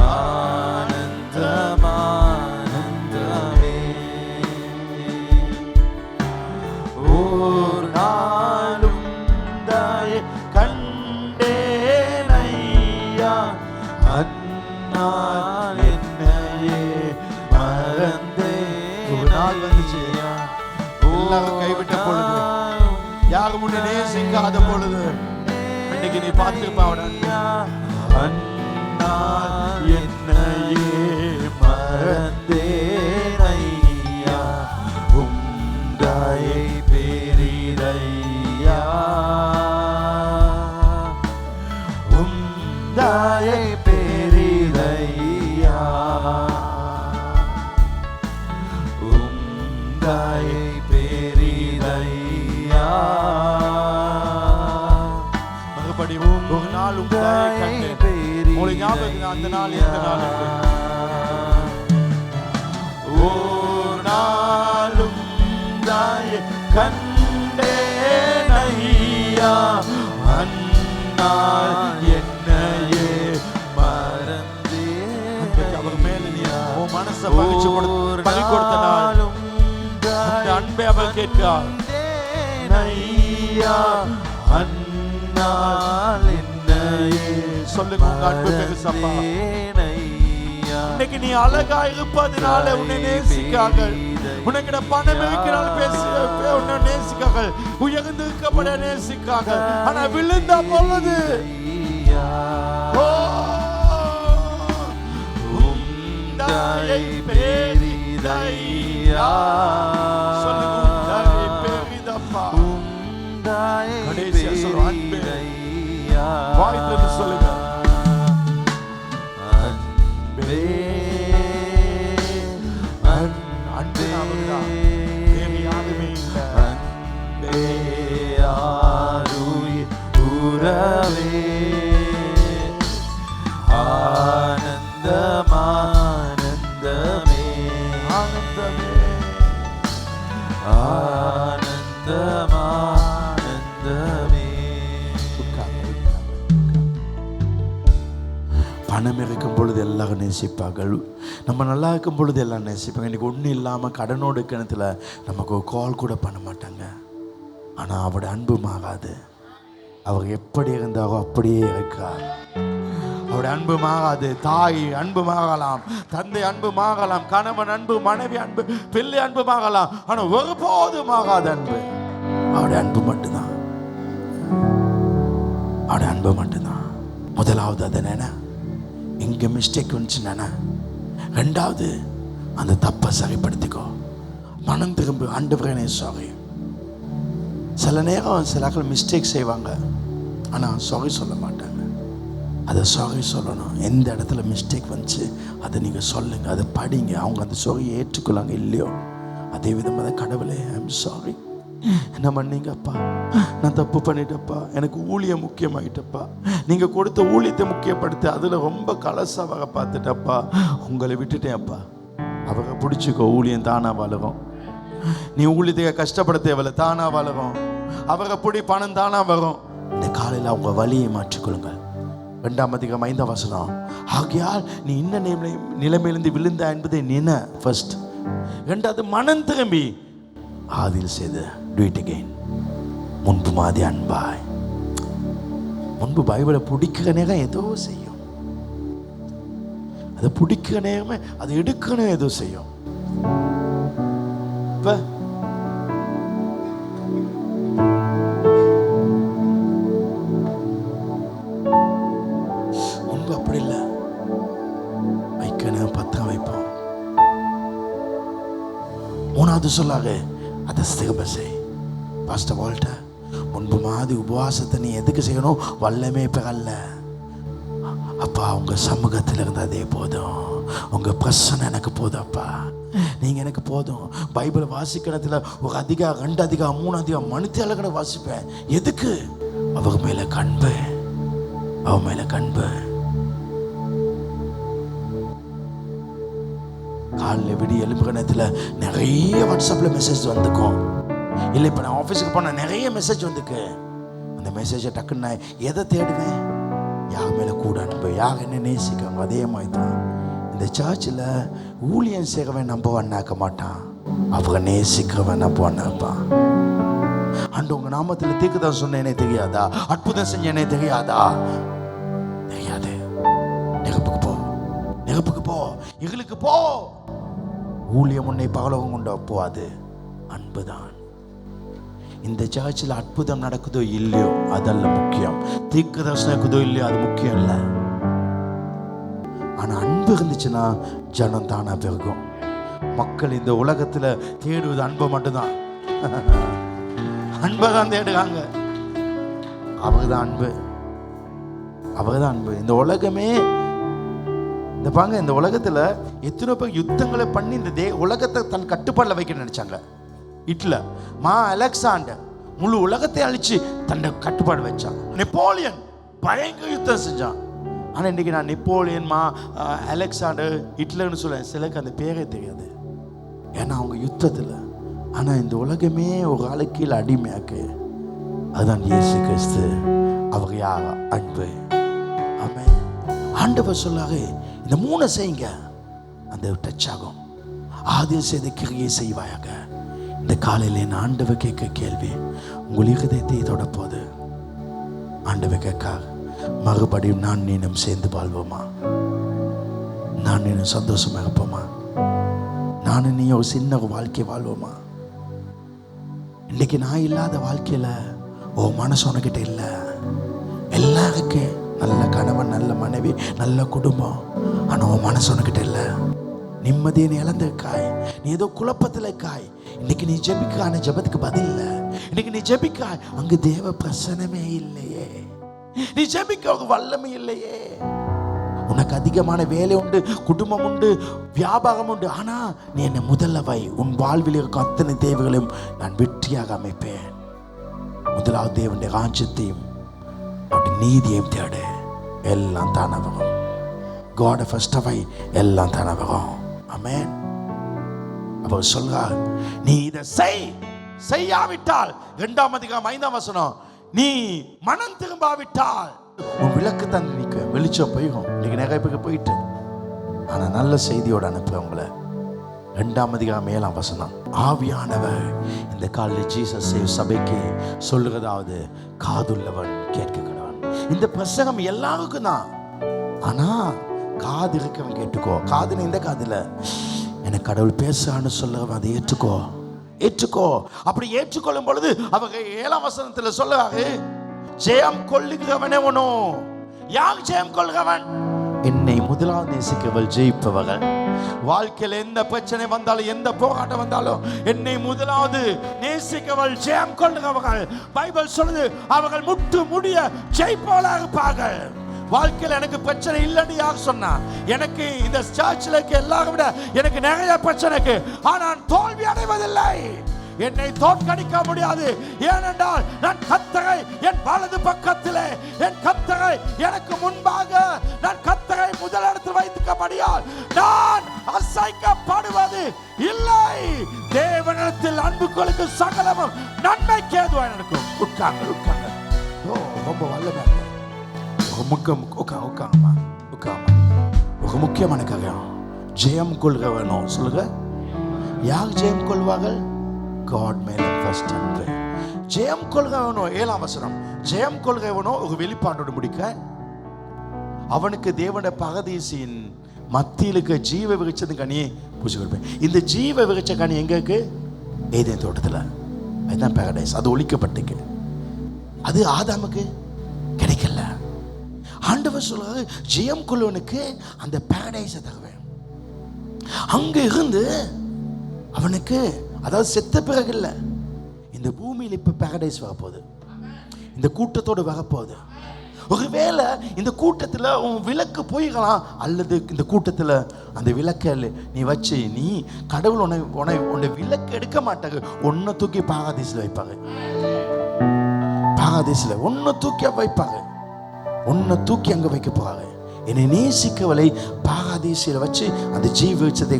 ஆனந்தமா ஆனந்தமே. ஒரு நாளும் தாயை கண்டேனையா, அந்நாள் என்னையே மறந்தே. ஒரு நாள் வந்துச்சு, எல்லாரும் கைவிட்ட பொழுது, யாரும் முன்னே நேசிக்காத பொழுது, இன்னைக்கு நீ பார்த்துப்பா. அந்நாள் என்னையே மறந்தேனையா, உந்தாயை பெரிதையா, உந்தாயை பெரிதையா, உந்தாயை பெரிதையா. மறுபடி ஒரு நாள் உந்தாயை கண்டேன். உங்களுக்கு ஞாபகம் அந்த நாள் எந்த நாள்? ஒரு நாளும் தாயை கண்டேனையா, அந்நாள் என்னையே மறந்தே. அவர் மேல நீ உன் மனசை பகிர்ந்து கொடுத்த நாள், அந்த அன்பை அவர் கேட்கிறார். நையா அந்நாள் என்னையே. சொல்லுங்க, உங்க அன்பு பெருசப்பா. இன்னைக்கு நீ அழகா இருப்பதனால உன்னை நேசிக்காங்க, உனக்கு பணம் இருக்கிறாள் உன்னை நேசிக்காங்க, உயர்ந்திருக்கப்பட நேசிக்காங்க. ஆனா விழுந்த பொழுது உந்தாயை பெரிதையா, சொல்லுங்க, உந்தாயை பெரிதப்பா. கடைசியா சொல்லுங்க, அன்பே, வாய்த்து சொல்லுங்க, அன்பே, அன்பே, வேறு யாருமே இல்லை. அன்பே ஆருயி உறவே, ஆனந்தமானந்தமே, ஆனந்தமே, ஆனந்தமானந்தமே. பணம் இருக்கும் பொழுது எல்லாரும் நேசிப்பார்கள், நம்ம நல்லா இருக்கும் பொழுது எல்லாம் நேசிப்பாங்க. இன்றைக்கி ஒன்றும் இல்லாமல் கடனோடு கிணத்துல நமக்கு ஒரு கால் கூட பண்ண மாட்டாங்க. ஆனால் அவருடைய அன்பு மாறாது. அவர் எப்படி இருந்தாரோ அப்படியே இருக்கிறார். அவருடைய அன்பு மாறாது. தாய் அன்பு மாறலாம், தந்தை அன்பு மாறலாம், கணவன் அன்பு, மனைவி அன்பு, பிள்ளை அன்பு மாறலாம், ஆனால் ஒருபோது மாறாத அன்பு அவருடைய அன்பு மட்டும்தான். அவருடைய அன்பு மட்டும்தான். முதலாவது அதை நினை, எங்கே மிஸ்டேக் வந்துச்சுன்னா, 2வது அந்த தப்பை சரிப்படுத்திக்கோ, மனம் திரும்ப. ஆண்டவரே சாரி. சில நேரம் சில மிஸ்டேக் செய்வாங்க, ஆனால் சாரி சொல்ல மாட்டாங்க. அதை சாரி சொல்லணும். எந்த இடத்துல மிஸ்டேக் வந்துச்சு அதை நீங்கள் சொல்லுங்கள், அதை படிங்க. அவங்க அந்த சாரியை ஏற்றுக்கொள்ளாங்க இல்லையோ அதே விதமாக கடவுளே ஐம் சாரி, என்ன பண்ணீங்கப்பா, நான் தப்பு பண்ணிட்டப்பா, எனக்கு ஊழியம் முக்கியமாயிட்டப்பா, நீங்கள் கொடுத்த ஊழியத்தை முக்கியப்படுத்த அதில் ரொம்ப கலசாக பார்த்துட்டப்பா, உங்களை விட்டுட்டேன்ப்பா. அவங்க பிடிச்சிக்கோ, ஊழியம் தானா வளரும். நீ ஊழியத்தை கஷ்டப்பட தேவையில்ல, தானா வளரும். அவங்க பிடி பணம் தானா வரும். இந்த காலையில் அவங்க வழியை மாற்றிக்கொள்ளுங்கள். 2:5 ஆகையால் நீ இன்ன நிலைமையிலிருந்து விழுந்த என்பதை நின ஃபர்ஸ்ட். 2வது மனம் திரும்பி ஆதியில் செய்து do it again. முன்பு மாதிரி அன்பாய். முன்பு பைபிளை பிடிக்கிற நேரம் ஏதோ செய்யும், அதை பிடிக்கிற நேரமே அதை எடுக்கணும் ஏதோ செய்யும். இப்ப முன்பு அப்படி இல்லை, வைக்கணும் 10 வைப்போம். 3வது சொல்லாக அதை திரும்ப செய். பாஸ்டர் வால்டர், முன்பு மாதிரி உபவாசத்தை நீ எதுக்கு செய்யணும், வல்லமே பெறல அப்பா, உங்கள் சமூகத்தில் இருந்ததே போதும், உங்கள் பிரச்சனை எனக்கு போதும் அப்பா, நீங்கள் எனக்கு போதும். பைபிளை வாசிக்கிறதுல ஒரு அதிகம் 2 அதிகம் 3 அதிகம் மனுத்தியால கூட வாசிப்பேன். எதுக்கு? அவங்க மேலே கண்பு, அவ மேலே கண்பு. காலையில் விடிய எழுப்புற நேரத்தில் நிறைய வாட்ஸ்அப்பில் மெசேஜ் வந்துக்கும். இல்லை இப்போ நான் ஆஃபீஸுக்கு போனால் நிறைய மெசேஜ் வந்துக்கு. அந்த மெசேஜை டக்குன்னு நான் எதை தேடுவேன்? யார் மேலே கூட அனுப்பு, யார் என்ன நேசிக்காங்க. அதே மாதிரி தான் இந்த சர்ச்சில் ஊழியம் செய்கிறவன் நம்பவன்னாக்க மாட்டான், அவங்க நேசிக்கிறவன் நம்பவன்னாப்பான். அண்டு உங்கள் நாமத்தில் தீர்க்கதரிசனம் சொன்னேனே தெரியாதா, அற்புதம் செஞ்சேனே தெரியாதா? தெரியாது. நிகப்புக்கு போ, நிகப்புக்கு போ, எங்களுக்கு போ. ஊழியம் உன்னை பகலவங்க கொண்டு போவாது, அன்புதான். இந்த சர்ச்சில் அற்புதம் நடக்குதோ இல்லையோ அதல்ல முக்கியம், தீர்க்கதரிசனம் இருக்குதோ இல்லையோ அது முக்கியம் இல்லை. ஆனால் அன்பு இருந்துச்சுன்னா ஜனம் தானா பெருகும். மக்கள் இந்த உலகத்தில் தேடுவது அன்பை மட்டும்தான். அன்பை தான் தேடுறாங்க. அவங்க தான் அன்பு, அவங்க தான் அன்பு. இந்த உலகமே இந்த பாங்க, இந்த உலகத்தில் எத்தனை பேர் யுத்தங்களை பண்ணி இந்த உலகத்தை தன் கட்டுப்பாடில் வைக்க நினைச்சாங்க. ஹிட்லர், அலெக்சாண்டர் முழு உலகத்தை அழிச்சு தன்னை கட்டுப்பாடு வச்சான். நெப்போலியன் பயங்கர யுத்தம் செஞ்சான். ஆனால் இன்றைக்கி நான் நெப்போலியன், அலெக்சாண்டர், ஹிட்லர்னு சொல்லுவேன். சிலருக்கு அந்த பேரே தெரியாது, ஏன்னா அவங்க யுத்தத்தில். ஆனால் இந்த உலகமே ஒரு ஆளுக்கு கீழே அடிமையாக்கு. அதுதான் இயேசு கிறிஸ்து. அவங்க யார்? அன்பு. ஆமென். ஆண்டவர் சொல்லாரு, இந்த 3 செய்யுங்க, அந்த டச் ஆகும். ஆதியில் செய்த கிரியை செய்வாயாக. இந்த காலையில் என் ஆண்டவர் கேட்க கேள்வி, உங்கள் இருதயத்தை தொடப்போது ஆண்டவர் கேட்க, மறுபடியும் நான் நீனும் சேர்ந்து வாழ்வோமா? நான் நீனும் சந்தோஷமா இருப்போமா? நானும் நீ ஒரு சின்ன வாழ்க்கை வாழ்வோமா? இன்னைக்கு நான் இல்லாத வாழ்க்கையில் ஓ மனசு உனக்கிட்ட இல்லை. எல்லாருக்கும் நல்ல கணவன், நல்ல மனைவி, நல்ல குடும்பம். ஆனால் உன் மனசு உனக்கிட்ட இல்லை. நிம்மதியை நீ இழந்திருக்காய், நீ ஏதோ குழப்பத்தில் இருக்காய். இன்னைக்கு நீ ஜெபிக்கான ஜெபத்துக்கு பதில் இல்லை. இன்னைக்கு நீ ஜெபிக்காய், அங்கு தேவ பிரசனமே இல்லையே. நீ ஜெபிக்க ஒரு வல்லமை இல்லையே. உனக்கு அதிகமான வேலை உண்டு, குடும்பம் உண்டு, வியாபாரம் உண்டு. ஆனா நீ என்னை முதல்ல வை. உன் வாழ்வில் இருக்கும் அத்தனை தேவைகளையும் நான் வெற்றியாக அமைப்பேன். முதலாவது தேவனுடைய ராஜ்யத்தையும் அப்படி நீதியையும் தேடு, எல்லாம் தானே வரும். God first of all, எல்லாம் தானே வரும். ஆமென். அவர் சொல்றார், நீ இதை செய்யாவிட்டால் 2:5 நீ மனம் திரும்பாவிட்டால் உன் விளக்கு தந்து நிற்க வெளிச்சம் போயிடும். இன்னைக்கு நிறைய பேருக்கு போயிட்டு, ஆனா நல்ல செய்தியோட அனுப்ப உங்களை. 2:7 ஆவியானவர் இந்த காலையில் ஜீசஸ் சபைக்கு சொல்லுறதாவது, காதுள்ளவன் கேட்க கடவன். இந்த பிரசங்கம் எல்லாருக்கும் தான், ஆனா காது இருக்கவன் கேட்டுக்கோ. காதுன்னு இந்த காதுல எனக்கு கடவுள் பேசான்னு சொல்லுறவன் அதை ஏற்றுக்கோ. அப்படி ஏற்றுக்கொள்ளும் பொழுது அவங்க 7 சொல்லுவாங்க, ஜெயம் கொள்ளுகிறவனே ஒனோ. யார் ஜெயம் கொள்கிறவன்? என்னை முதலாவது நேசிக்கவள் ஜெயிப்பவர்கள். வாழ்க்கையில் எந்த பிரச்சனை வந்தாலும், எந்த போராட்டம் வந்தாலும், என்னை முதலாவது நேசிக்கவள் ஜெயம் கொள்ளுகிறவர்கள். பைபிள் சொல்லுது, அவர்கள் முட்டு முடிய ஜெயிப்பவர்களாக இருப்பார்கள். வாழ்க்கையில் எனக்கு பிரச்சனை இல்லைன்னு யார் சொன்னா? எனக்கு இந்த சர்ச்சில் எல்லாரும் விட எனக்கு நிறைய பிரச்சனை இருக்கு. ஆனால் தோல்வி அடைவதில்லை. என்னை தோற்கடிக்க முடியாது. ஏனென்றால் நான் கர்த்தரை என் வலது பக்கத்திலே, என் கர்த்தரை எனக்கு முன்பாக, நான் கர்த்தரை முதலிடத்தில் வைத்துக்கபடியால் நான் அசைக்கப்படுவது இல்லை. தேவனிடத்தில் அன்பு கொள்ளும் சகலமும் நன்மைக்கு ஏதுவாக நடக்கும். உட்கார்ந்து உட்கார்ந்து. ஓ, ரொம்ப வல்லமை. ஒரு முக்கியமான காரியம், ஜெயம் கொள்கிறவனும் சொல்லுங்க. யார் ஜெயம் கொள்வார்கள்? God மேல ஃபர்ஸ்ட் அன்பு. ஜெயம் கொள்கிறவனோ, 7ஆம் வசனம், ஜெயம் கொள்கிறவனோ ஒரு வெளிப்பாட்டோடு முடிக்க, அவனுக்கு தேவனுடைய பரதீசின் மத்தியில் இருக்க ஜீவ விருட்சத்தின் கனியை பூசி கொடுப்பேன். இந்த ஜீவ விருட்ச கனி எங்க இருக்கு? ஏதேன் தோட்டத்தில். அதுதான் பாரடைஸ். அது ஒழிக்கப்பட்டிருக்கு. அது ஆதாமுக்கு கிடைக்கல. ஆண்டவர் சொல்றாரு, ஜெயம் கொள்வனுக்கு அந்த பாரடைஸை தருவேன். அங்க இருந்து அவனுக்கு, அதாவது செத்த பிறகு இல்லை, இந்த பூமியில் இப்ப பாரடைஸ் வரப்போகுது. இந்த கூட்டத்தோடு வரப்போகுது. ஒருவேளை இந்த கூட்டத்தில் உன் விளக்கு போய்கலாம், அல்லது இந்த கூட்டத்தில் அந்த விளக்கை நீ வச்சு, நீ கடவுள் உன்னை விளக்கு எடுக்க மாட்டாங்க, ஒன்றை தூக்கி பாரதீசில் வைப்பாங்க. பாரதீசில் ஒன்றை தூக்கி வைப்பாங்க, ஒன்றை தூக்கி அங்கே வைக்க போறாங்க. என்னை நேசிக்கவளை பாரதீசில் வச்சு அந்த ஜீவ விருட்சத்தை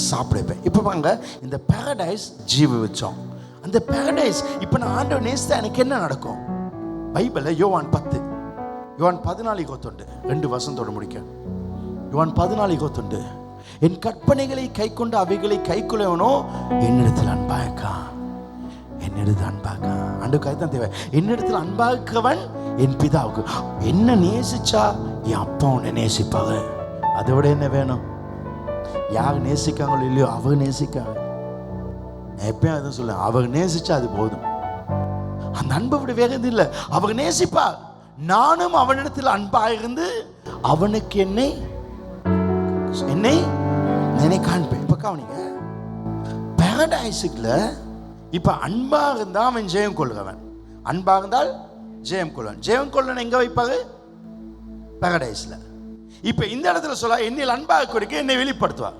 சாப்பிடுவேன். இப்போ பாருங்க, இந்த பாரடைஸ் ஜீவ விருட்சம். அந்த பாரடைஸ் இப்போ நான் ஆண்டவர் நேசித்தா எனக்கு என்ன நடக்கும்? பைபிளில் யோவான் 10, யோவான் 14:21, 2 வசனத்தோடு முடிக்க. யோவான் 14:21, என் கற்பனைகளை கை கொண்டு அவைகளை கை கொள்ளவனோ என்னிடத்தில் அன்பாக்கா, என்னிடத்தில் அன்பாக்கா. ஆண்டவர் கைதான் தேவை. என்னிடத்தில் அன்பாக்கவன் என் பிதாவுக்கு. என்ன நேசிச்சா என் அப்பா உன்னை நேசிப்பாங்க. அதை விட என்ன வேணும்? யார் நேசிக்காங்களோ இல்லையோ அவங்க நேசிக்காங்க. எப்பயும் அதான் சொல்ல, அவங்க நேசிச்சா அது போதும். அந்த அன்பை விட வேற எதுவும் இல்லை. அவங்க நேசிப்பா. நானும் அவனிடத்தில் அன்பா இருந்து அவனுக்கு என்னை காண்பேன். இப்ப கவனிங்க, பாரடைஸுக்குள்ள இப்ப அன்பா இருந்தா அவன் ஜெயம் கொள்கிறவன். அன்பா இருந்தால் ஜெயம் கொள்வன். ஜெயம் கொள்ளன் எங்க வைப்பாங்க? பாரடைஸ்ல. இப்ப இந்த இடத்துல சொல்ல, என்னில் அன்பாக கொடுக்க என்னை வெளிப்படுத்துவா.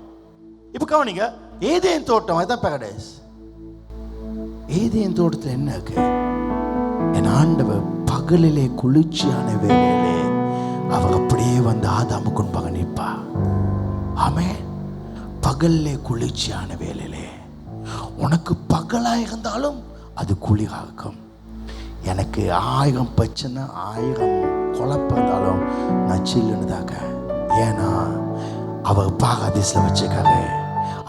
இப்ப கவனிங்க, ஏதேன் தோட்டம், அதுதான் பாரடைஸ். ஏதேன் தோட்டத்தில் என்ன இருக்கு? என் ஆண்டவர் பகலிலே குளிர்ச்சியான வேளையிலே அவர் அப்படியே வந்து ஆதாமுக்கு முன்பாக நிற்பா. ஆமென். பகல்லே குளிர்ச்சியான வேளையிலே, உனக்கு பகலா இருந்தாலும் அது குளிரா இருக்கும். எனக்கு 1000 பிரச்சனை, 1000 குழப்பம் இருந்தாலும் நான் சில்லுன்னுதாங்க. ஏன்னா அவர் பாரதீசில் வச்சுக்காரு.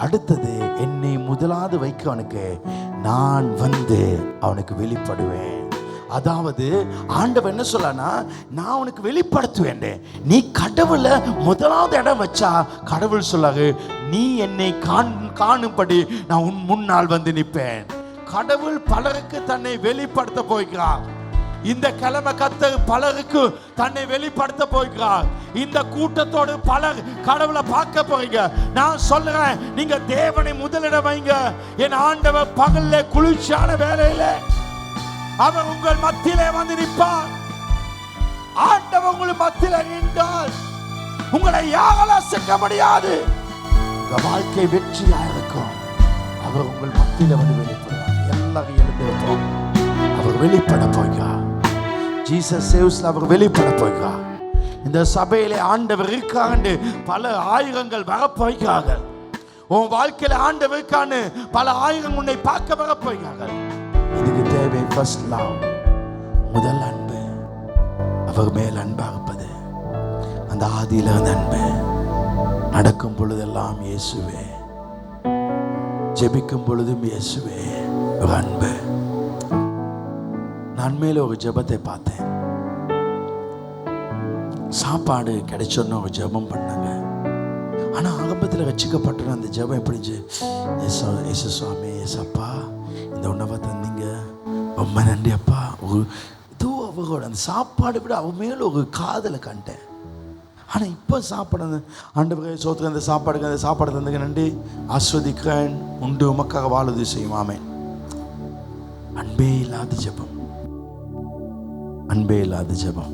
அடுத்தது, என்னை முதலாவது வைக்கவனுக்கு நான் வந்து அவனுக்கு வெளிப்படுவேன். அதாவது ஆண்டவர் என்ன சொல்லனா, நான் உனக்கு வெளிப்படுத்துவேன். நீ கடவுளை முதலாவது இடம் வச்சா கடவுள் சொல்லாரு, நீ என்னை காணும்படி நான் உன் முன்னால் வந்து நிற்பேன். கடவுள் பலருக்கு தன்னை வெளிப்படுத்த போகிறார். இந்த கிழமை கர்த்தர் பலருக்கு தன்னை வெளிப்படுத்த போகிறார். இந்த கூட்டத்தோடு பலர் கடவுளை பார்க்க போறீங்க. நான் சொல்றேன், நீங்க தேவனை முதலிடம் வைங்க. என் ஆண்டவர் பகல்ல குளிர்ச்சியான வேளையில அவர் உங்கள் மத்தியிலே வந்து நிற்பார். ஆண்டவர் உங்கள் மத்தியிலே நின்றால் உங்களை யாராலும் அசைக்க முடியாது. உங்க வாழ்க்கை வெற்றியா இருக்கும். அவர் உங்கள் மத்தியில வந்து வெளிப்படுவார். எல்லாரும் எழுந்திருப்போம். அவர் வெளிப்பட போகிறார். ஜீசஸ் சேவ்ஸ்ல அவர் வெளிப்பட போகிறார். இந்த சபையிலே ஆண்டவர் இருக்காண்டு பல ஆயிரங்கள் வரப்போகிறார்கள். உன் வாழ்க்கையில ஆண்டவர் இருக்கான்னு பல ஆயிரம் உன்னை பார்க்க வரப்போகிறார்கள். இதுக்கு தேவை ஃபர்ஸ்ட் லவ், முதல் அன்பு. அவர் மேல் அன்பாக இருப்பது. அந்த ஆதியில அந்த அன்பு. நடக்கும் பொழுதெல்லாம் இயேசுவே, ஜெபிக்கும் பொழுதும் இயேசுவே, ஒரு அன்பு. நான் மேல ஒரு ஜெபத்தை பார்த்தேன். சாப்பாடு கிடைச்சோன்னு ஒரு ஜெபம் பண்ணாங்க. ஆனா ஆரம்பத்தில் ரட்சிக்கப்பட்ட அந்த ஜெபம் எப்படிச்சு, ஏசு சுவாமி, ஏசப்பா இந்த உணவை தந்தீங்க, ரொம்ப நன்றி அப்பா. ஒரு இதோ அவரோட அந்த சாப்பாடு விட அவ மேல ஒரு காதலை கண்டேன். ஆனால் இப்போ சாப்பாடு ஆண்டவரே சோத்துக்கு அந்த சாப்பாடு தந்துங்க நன்றி, ஆஸ்வதிக்கிறேன், உண்டு உமக்காக வாழுது செய்யும். ஆமென். அன்பே இல்லாத ஜெபம், அன்பே இல்லாத ஜெபம்.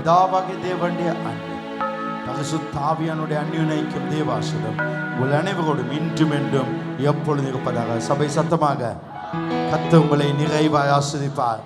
பிதாவாகிய தேவனுடைய அன்பு பரிசுத்த ஆவியானுடைய அந்நியுனைக்கும் தேவாசனம் உங்கள் அனைவரோடும் இன்றும் என்றும் எப்பொழுதும் இருப்பதாக. சபை சத்தமாக கர்த்தர் உங்களை நிறைவாய் ஆசீர்வதிப்பார்.